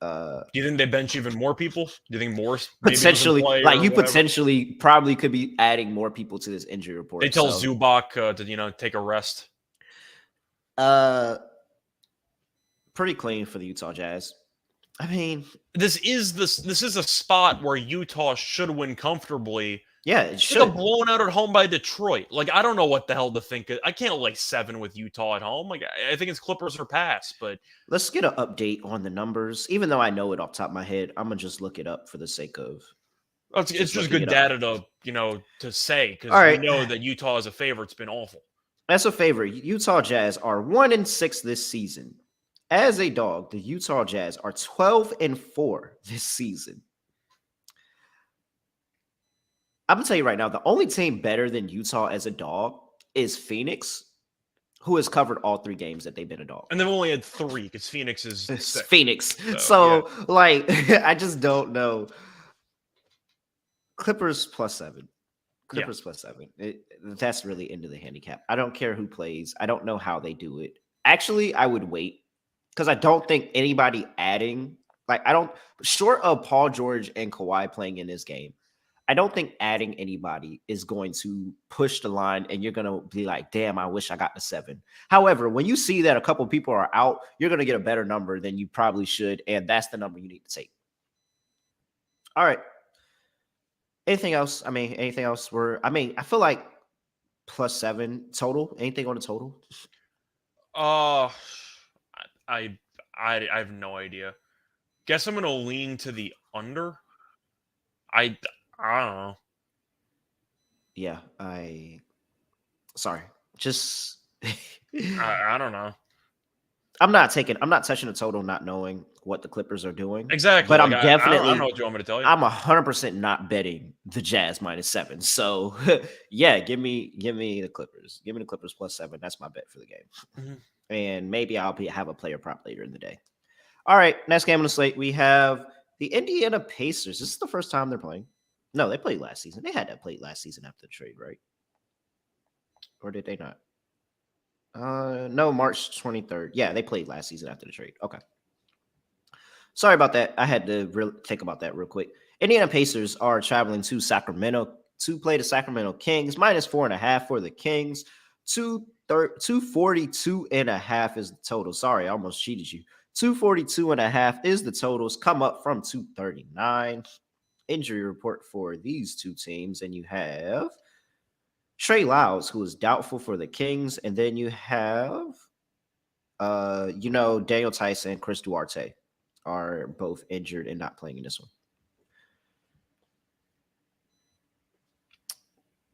Do you think they bench even more people? Do you think more maybe doesn't potentially, play like or you whatever? potentially probably could be adding more people to this injury report. They tell So, Zubac to take a rest. uh, pretty clean for the Utah Jazz. I mean, This is a spot where Utah should win comfortably. yeah, it They should. got blown out at home by Detroit. Like, I don't know what the hell to think. I can't lay 7 with Utah at home. Like, I think it's Clippers or pass. But Let's get an update on the numbers. Even though I know it off the top of my head, I'm gonna just look it up for the sake of. it's just looking good it up. data to say because All right. we know that Utah as a favorite's been awful. As a favor, Utah Jazz are 1-6 this season. As a dog, the Utah Jazz are 12-4 this season. I'm gonna tell you right now, the only team better than Utah as a dog is Phoenix, who has covered all 3 games that they've been a dog. And they've only had 3 because Phoenix is It's 6. Phoenix. So, So like, I just don't know. Clippers +7. Clippers +7. That's really into the handicap. I don't care who plays. I don't know how they do it. Actually, I would wait because I don't think anybody adding, short of Paul George and Kawhi playing in this game, I don't think adding anybody is going to push the line and you're going to be like, damn, I wish I got the 7. However, when you see that a couple people are out, you're going to get a better number than you probably should. And that's the number you need to take. All right. Anything else? Anything else? I feel like +7 total. Anything on the total? I have no idea. Guess I'm gonna lean to the under. I don't know. Yeah, sorry. Just I don't know. I'm not touching the total, not knowing what the Clippers are doing. Exactly. But like, I'm I definitely don't know what you want me to tell you. I'm 100% not betting the Jazz -7. So yeah, give me the Clippers. Give me the Clippers +7. That's my bet for the game. Mhm. And maybe I'll have a player prop later in the day. All right, next game on the slate, we have the Indiana Pacers. This is the first time they're playing. No, they played last season. They had that played last season after the trade, right? Or did they not? No, March 23rd. Yeah, they played last season after the trade. Okay. Sorry about that. I had to think about that real quick. Indiana Pacers are traveling to Sacramento to play the Sacramento Kings. -4.5 for the Kings. 242.5 is the total. Sorry, I almost cheated you. 242.5 is the totals. Come up from 239. Injury report for these two teams. And you have Trey Lyles, who is doubtful for the Kings, and then you have, Daniel Tyson, Chris Duarte are both injured and not playing in this one.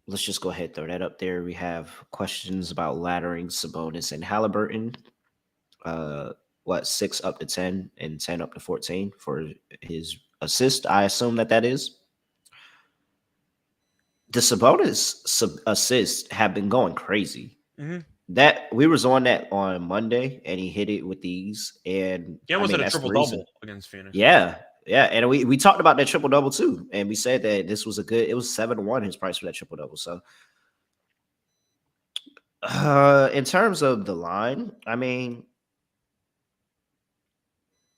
Let's just go ahead and throw that up there. We have questions about laddering Sabonis and Halliburton. 6 up to 10 and 10 up to 14 for his assist. I assume that is. The Sabonis assists have been going crazy. Mm-hmm. That we was on that on Monday, and he hit it with these. And yeah, was it a triple double against Phoenix? Yeah, and we talked about that triple double too, and we said that this was it was 7-1 his price for that triple double. So, in terms of the line, I mean,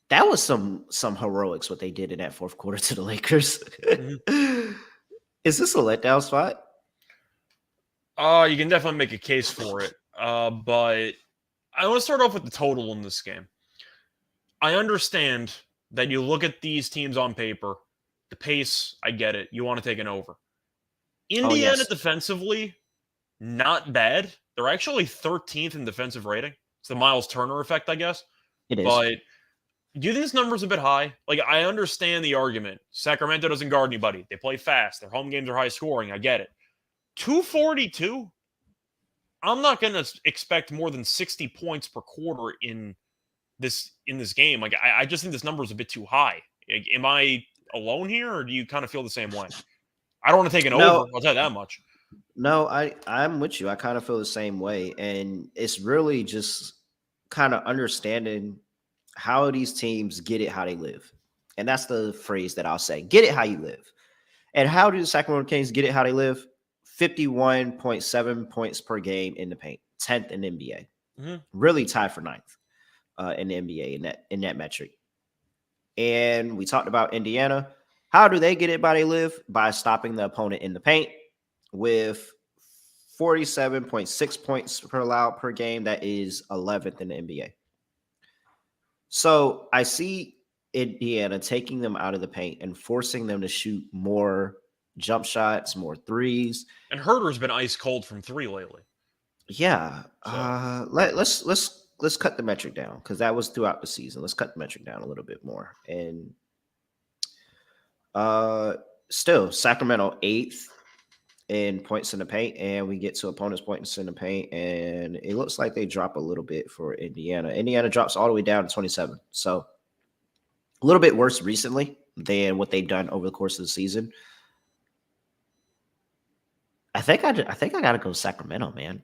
that was some heroics what they did in that fourth quarter to the Lakers. Mm-hmm. Is this a letdown spot? You can definitely make a case for it. But I want to start off with the total in this game. I understand that you look at these teams on paper, the pace, I get it. You want to take an over. Indiana defensively, not bad. They're actually 13th in defensive rating. It's the Miles Turner effect, I guess. It is. But do you think this number's a bit high? Like, I understand the argument. Sacramento doesn't guard anybody. They play fast. Their home games are high scoring. I get it. 242? I'm not going to expect more than 60 points per quarter in this game. Like, I just think this number is a bit too high. Like, am I alone here, or do you kind of feel the same way? I don't want to take an over. I'll tell you that much. No, I'm with you. I kind of feel the same way. And it's really just kind of understanding how these teams get it how they live. And that's the phrase that I'll say. Get it how you live. And how do the Sacramento Kings get it how they live? 51.7 points per game in the paint, 10th in the NBA. Mm-hmm. Really tied for 9th in the NBA in that metric. And we talked about Indiana. How do they get it by they live? By stopping the opponent in the paint with 47.6 points per allowed per game. That is 11th in the NBA. So I see Indiana taking them out of the paint and forcing them to shoot more jump shots, more threes. And Herter's been ice cold from 3 lately. Yeah. So. Let's cut the metric down, because that was throughout the season. Let's cut the metric down a little bit more. And still Sacramento 8th in points in the paint, and we get to opponents' points in the paint, and it looks like they drop a little bit for Indiana. Indiana drops all the way down to 27. So a little bit worse recently than what they've done over the course of the season. I think I got to go Sacramento, man.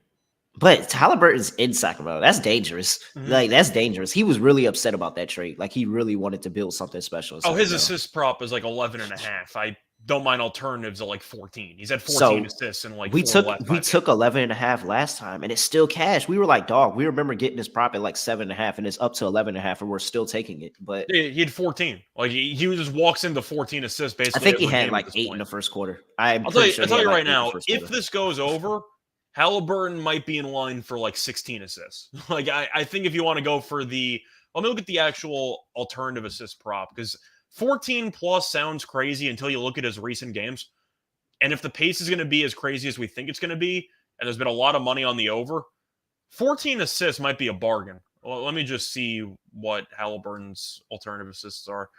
But Halliburton's in Sacramento. That's dangerous. Mm-hmm. Like, that's dangerous. He was really upset about that trade. Like, he really wanted to build something special. His assist prop is like 11.5. I don't mind alternatives at like 14. He's had 14 assists in like we took 11.5 last time, and it's still cash. We were like, dog, we remember getting this prop at like 7.5, and it's up to 11.5, and we're still taking it. But he had 14. Like, he just walks into 14 assists basically. I think he had like 8 in the first quarter. I'll tell you right now, if this goes over, Halliburton might be in line for like 16 assists. Like, I think if you want to go for let me look at the actual alternative assist prop, because 14 plus sounds crazy until you look at his recent games. And if the pace is going to be as crazy as we think it's going to be, and there's been a lot of money on the over, 14 assists might be a bargain. Well, let me just see what Halliburton's alternative assists are.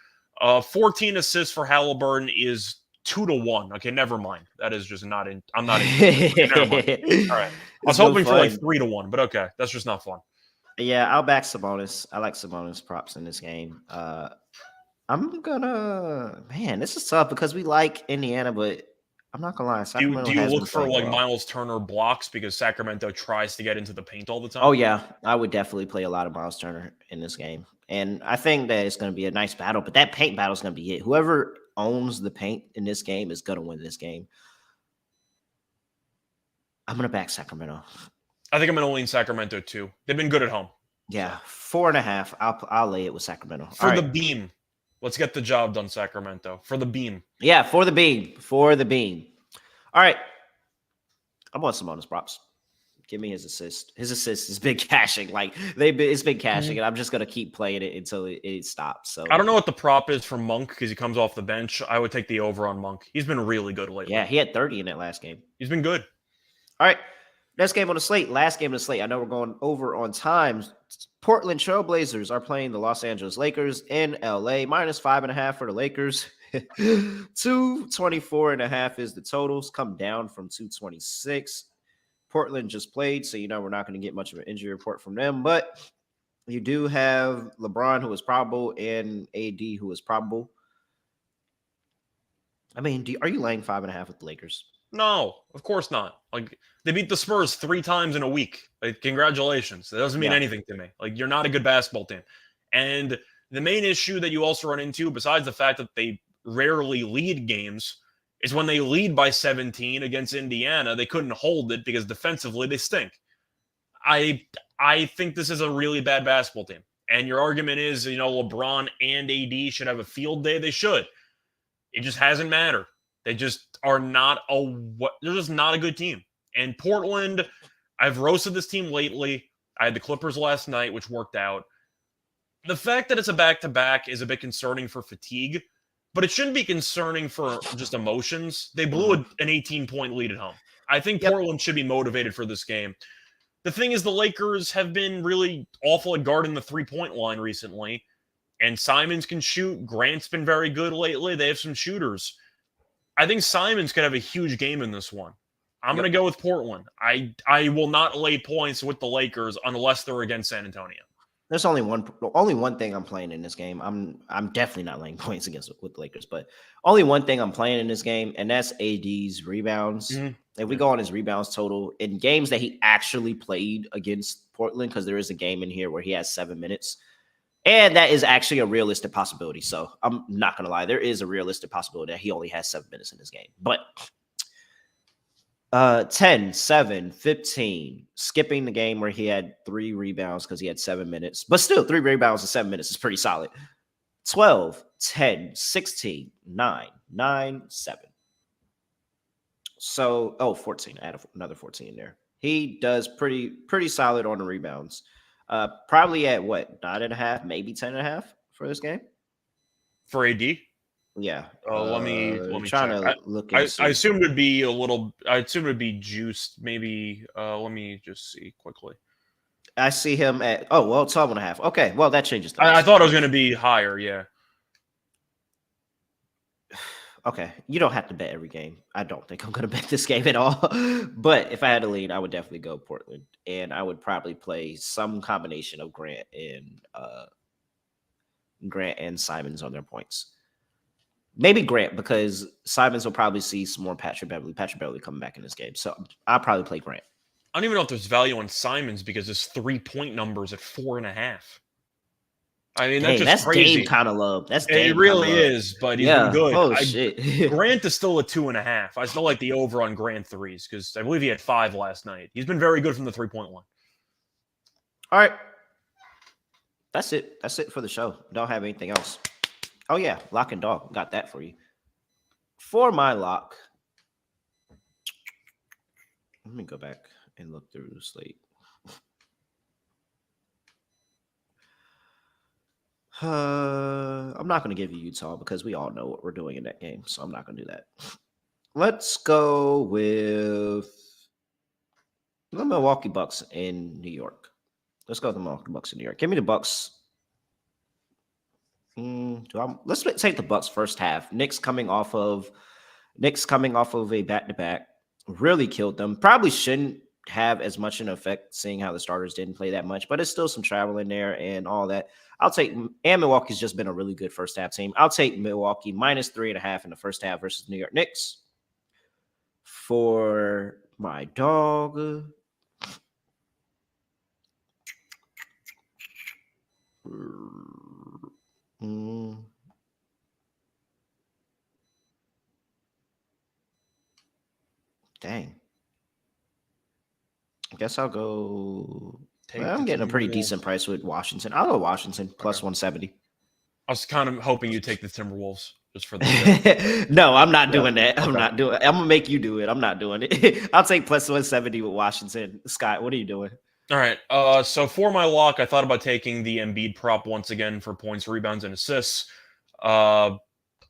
14 assists for Halliburton is 2-1. Okay, never mind. That is just not in. I'm not in. Okay, never mind. All right. I was hoping for like 3-1, but okay, that's just not fun. Yeah, I'll back Sabonis. I like Sabonis props in this game. This is tough because we like Indiana, but I'm not gonna lie. Do you look for like Miles Turner blocks because Sacramento tries to get into the paint all the time? Oh yeah, I would definitely play a lot of Miles Turner in this game, and I think that it's going to be a nice battle. But that paint battle is going to be it. Whoever owns the paint in this game is going to win this game. I'm going to back Sacramento. I think I'm going to lean Sacramento too. They've been good at home. Yeah, 4.5. I'll lay it with Sacramento for the beam. Let's get the job done, Sacramento. For the beam. Yeah, for the beam. For the beam. All right. I want some bonus props. Give me his assist. His assist has been cashing. Like, it's been cashing, and I'm just going to keep playing it until it stops. So I don't know what the prop is for Monk because he comes off the bench. I would take the over on Monk. He's been really good lately. Yeah, he had 30 in that last game. He's been good. All right. Next game on the slate. Last game on the slate. I know we're going over on times. Portland Trailblazers are playing the Los Angeles Lakers in LA. Minus 5.5 for the Lakers. 224.5 is the totals. Come down from 226. Portland just played, so we're not going to get much of an injury report from them. But you do have LeBron, who is probable, and AD, who is probable. I mean, are you laying 5.5 with the Lakers? No, of course not. Like, they beat the Spurs 3 times in a week. Like, congratulations. That doesn't mean anything to me. Like, you're not a good basketball team. And the main issue that you also run into, besides the fact that they rarely lead games, is when they lead by 17 against Indiana, they couldn't hold it because defensively they stink. I think this is a really bad basketball team. And your argument is, LeBron and AD should have a field day. They should. It just hasn't mattered. They just are not they're just not a good team. And Portland, I've roasted this team lately. I had the Clippers last night, which worked out. The fact that it's a back-to-back is a bit concerning for fatigue, but it shouldn't be concerning for just emotions. They blew an 18-point lead at home. I think Portland should be motivated for this game. The thing is, the Lakers have been really awful at guarding the three-point line recently, and Simons can shoot. Grant's been very good lately. They have some shooters. I think Simons could have a huge game in this one. I'm going to go with Portland. I will not lay points with the Lakers unless they're against San Antonio. There's only one thing I'm playing in this game. I'm definitely not laying points with the Lakers, but only one thing I'm playing in this game, and that's AD's rebounds. Mm-hmm. If we go on his rebounds total in games that he actually played against Portland, because there is a game in here where he has 7 minutes. And that is actually a realistic possibility. So I'm not going to lie. There is a realistic possibility that he only has 7 minutes in this game. But 10, 7, 15, skipping the game where he had 3 rebounds because he had 7 minutes. But still, 3 rebounds in 7 minutes is pretty solid. 12, 10, 16, 9, 9, 7. So, 14. I had another 14 in there. He does pretty solid on the rebounds. Probably at what, 9.5, maybe 10.5 for this game for AD. Yeah. Let me trying check. To look. I assumed it'd be a little. I assumed it'd be juiced. Maybe. Let me just see quickly. I see him at 12.5. Okay, well that changes. I thought it was going to be higher. Yeah. Okay, you don't have to bet every game. I don't think I'm going to bet this game at all. But if I had to lean, I would definitely go Portland, and I would probably play some combination of Grant and Simons on their points. Maybe Grant, because Simons will probably see some more Patrick Beverley. Patrick Beverley coming back in this game, so I'll probably play Grant. I don't even know if there's value on Simons because his 3-point numbers at 4.5. I mean, that's crazy. Game kind of low. It really is, but he's been good. Oh, shit. Grant is still a 2.5. I still like the over on Grant threes because I believe he had 5 last night. He's been very good from the 3-point line. All right. That's it. That's it for the show. Don't have anything else. Oh, yeah. Lock and dog. Got that for you. For my lock, let me go back and look through the slate. I'm not going to give you Utah because we all know what we're doing in that game, so I'm not going to do that. Let's go with the Milwaukee Bucks in New York. Let's go with the Milwaukee Bucks in New York. Give me the Bucks. Let's take the Bucks first half. Knicks coming off of a back-to-back. Really killed them. Probably shouldn't have as much an effect seeing how the starters didn't play that much, but it's still some travel in there and all that. And Milwaukee's just been a really good first half team. I'll take Milwaukee minus 3.5 in the first half versus New York Knicks. For my dog, dang. I guess I'll go. I'm getting a pretty decent price with Washington. I'll go Washington plus 170. I was kind of hoping you'd take the Timberwolves just for the. No, I'm not doing that. I'm not doing it. I'm going to make you do it. I'm not doing it. I'll take plus 170 with Washington. Scott, what are you doing? All right. So for my lock, I thought about taking the Embiid prop once again for points, rebounds, and assists. I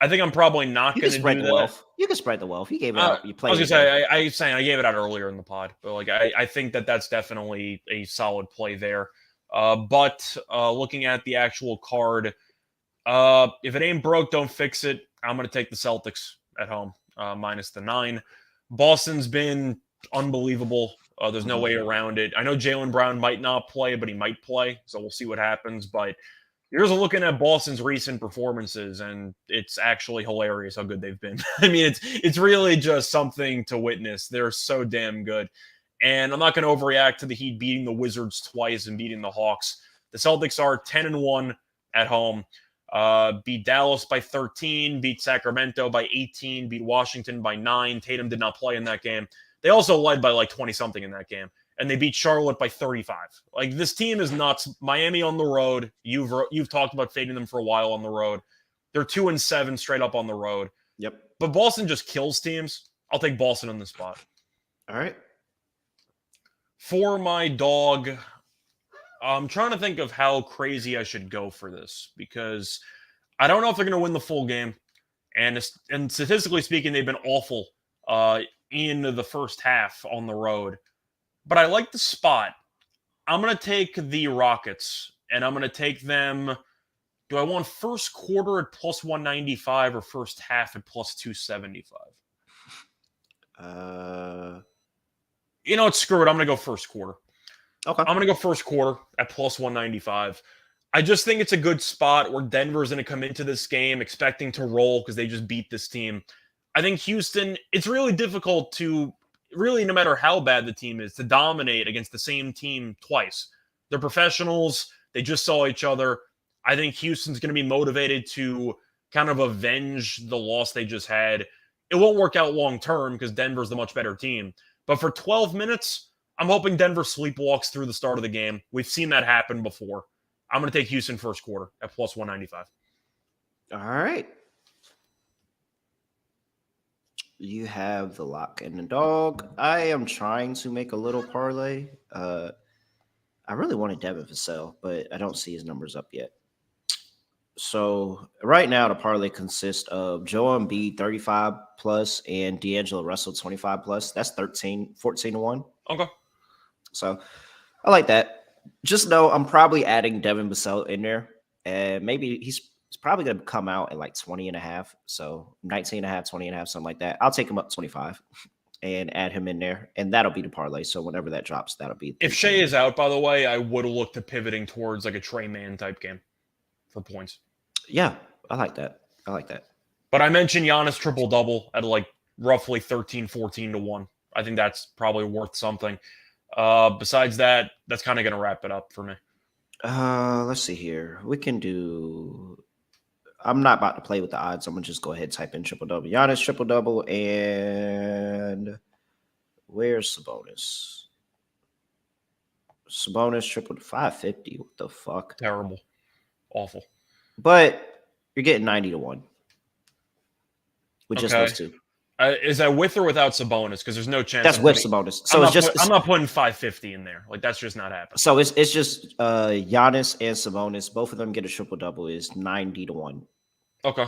think I'm probably not going to do that. You can spread the wealth. You gave it out. You I played. was gonna say I was saying I gave it out earlier in the pod, but like I think that's definitely a solid play there. But looking at the actual card, if it ain't broke, don't fix it. I'm gonna take the Celtics at home, minus the 9. Boston's been unbelievable. There's no way around it. I know Jaylen Brown might not play, but he might play, so we'll see what happens. But here's a looking at Boston's recent performances, and it's actually hilarious how good they've been. I mean, it's really just something to witness. They're so damn good. And I'm not going to overreact to the Heat beating the Wizards twice and beating the Hawks. The Celtics are 10-1 at home. Beat Dallas by 13, beat Sacramento by 18, beat Washington by 9. Tatum did not play in that game. They also led by like 20-something in that game. And they beat Charlotte by 35. Like, this team is nuts. Miami on the road. You've talked about fading them for a while on the road. They're 2-7 straight up on the road. Yep. But Boston just kills teams. I'll take Boston on the spot. All right. For my dog, I'm trying to think of how crazy I should go for this because I don't know if they're going to win the full game. And statistically speaking, they've been awful in the first half on the road. But I like the spot. I'm going to take the Rockets, and I'm going to take them. Do I want first quarter at plus 195 or first half at plus 275? You know what? Screw it. I'm going to go first quarter. Okay. I'm going to go first quarter at plus 195. I just think it's a good spot where Denver's going to come into this game expecting to roll because they just beat this team. I think Houston, it's really difficult to, really, no matter how bad the team is, to dominate against the same team twice. They're professionals. They just saw each other. I think Houston's going to be motivated to kind of avenge the loss they just had. It won't work out long term because Denver's the much better team. But for 12 minutes, I'm hoping Denver sleepwalks through the start of the game. We've seen that happen before. I'm going to take Houston first quarter at plus 195. All right. You have the lock and the dog. I am trying to make a little parlay. I really wanted Devin Vassell, but I don't see his numbers up yet. So right now, the parlay consists of Joel Embiid 35 plus and D'Angelo Russell 25 plus. That's 14-1. Okay. So I like that. Just know I'm probably adding Devin Vassell in there, and maybe he's probably going to come out at like 20 and a half. So 19 and a half, 20 and a half, something like that. I'll take him up 25 and add him in there, and that'll be the parlay. So whenever that drops, that'll be. If Shea is out, by the way, I would have looked to pivoting towards like a Trey Mann type game for points. Yeah, I like that. But I mentioned Giannis triple-double at like roughly 13-14-1. I think that's probably worth something. Besides that, that's kind of going to wrap it up for me. Let's see here. We can do. I'm not about to play with the odds. I'm gonna just go ahead and type in triple-double. Giannis triple-double, and where's Sabonis? Sabonis triple 550. What the fuck? Terrible. Awful. But you're getting 90-1 with just those two. Is that with or without Sabonis? Because there's no chance. That's with Sabonis. So I'm not putting 550 in there. Like, that's just not happening. So it's just Giannis and Sabonis. Both of them get a triple-double is 90-1. Okay.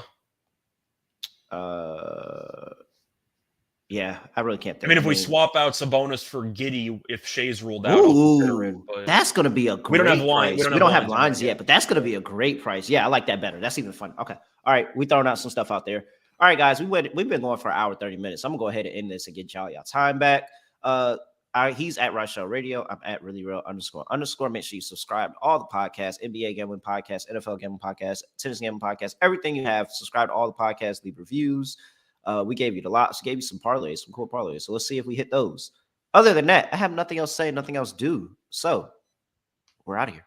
Yeah, I really can't think. I mean, if we swap out Sabonis for Giddey, if Shea's ruled out, that's going to be a great we don't have price. We don't have lines yet, but that's going to be a great price. Yeah, I like that better. That's even fun. Okay. All right. We throwing out some stuff out there. All right, guys, we've been going for an hour, 30 minutes. I'm going to go ahead and end this and get y'all time back. He's at Rochelle Radio. I'm at really real __. Make sure you subscribe to all the podcasts, NBA Gambling Podcast, NFL Gambling Podcast, Tennis Gambling Podcast, everything you have. Subscribe to all the podcasts, leave reviews. We gave you the lots, gave you some parlays, some cool parlays. So let's see if we hit those. Other than that, I have nothing else to say, nothing else to do. So we're out of here.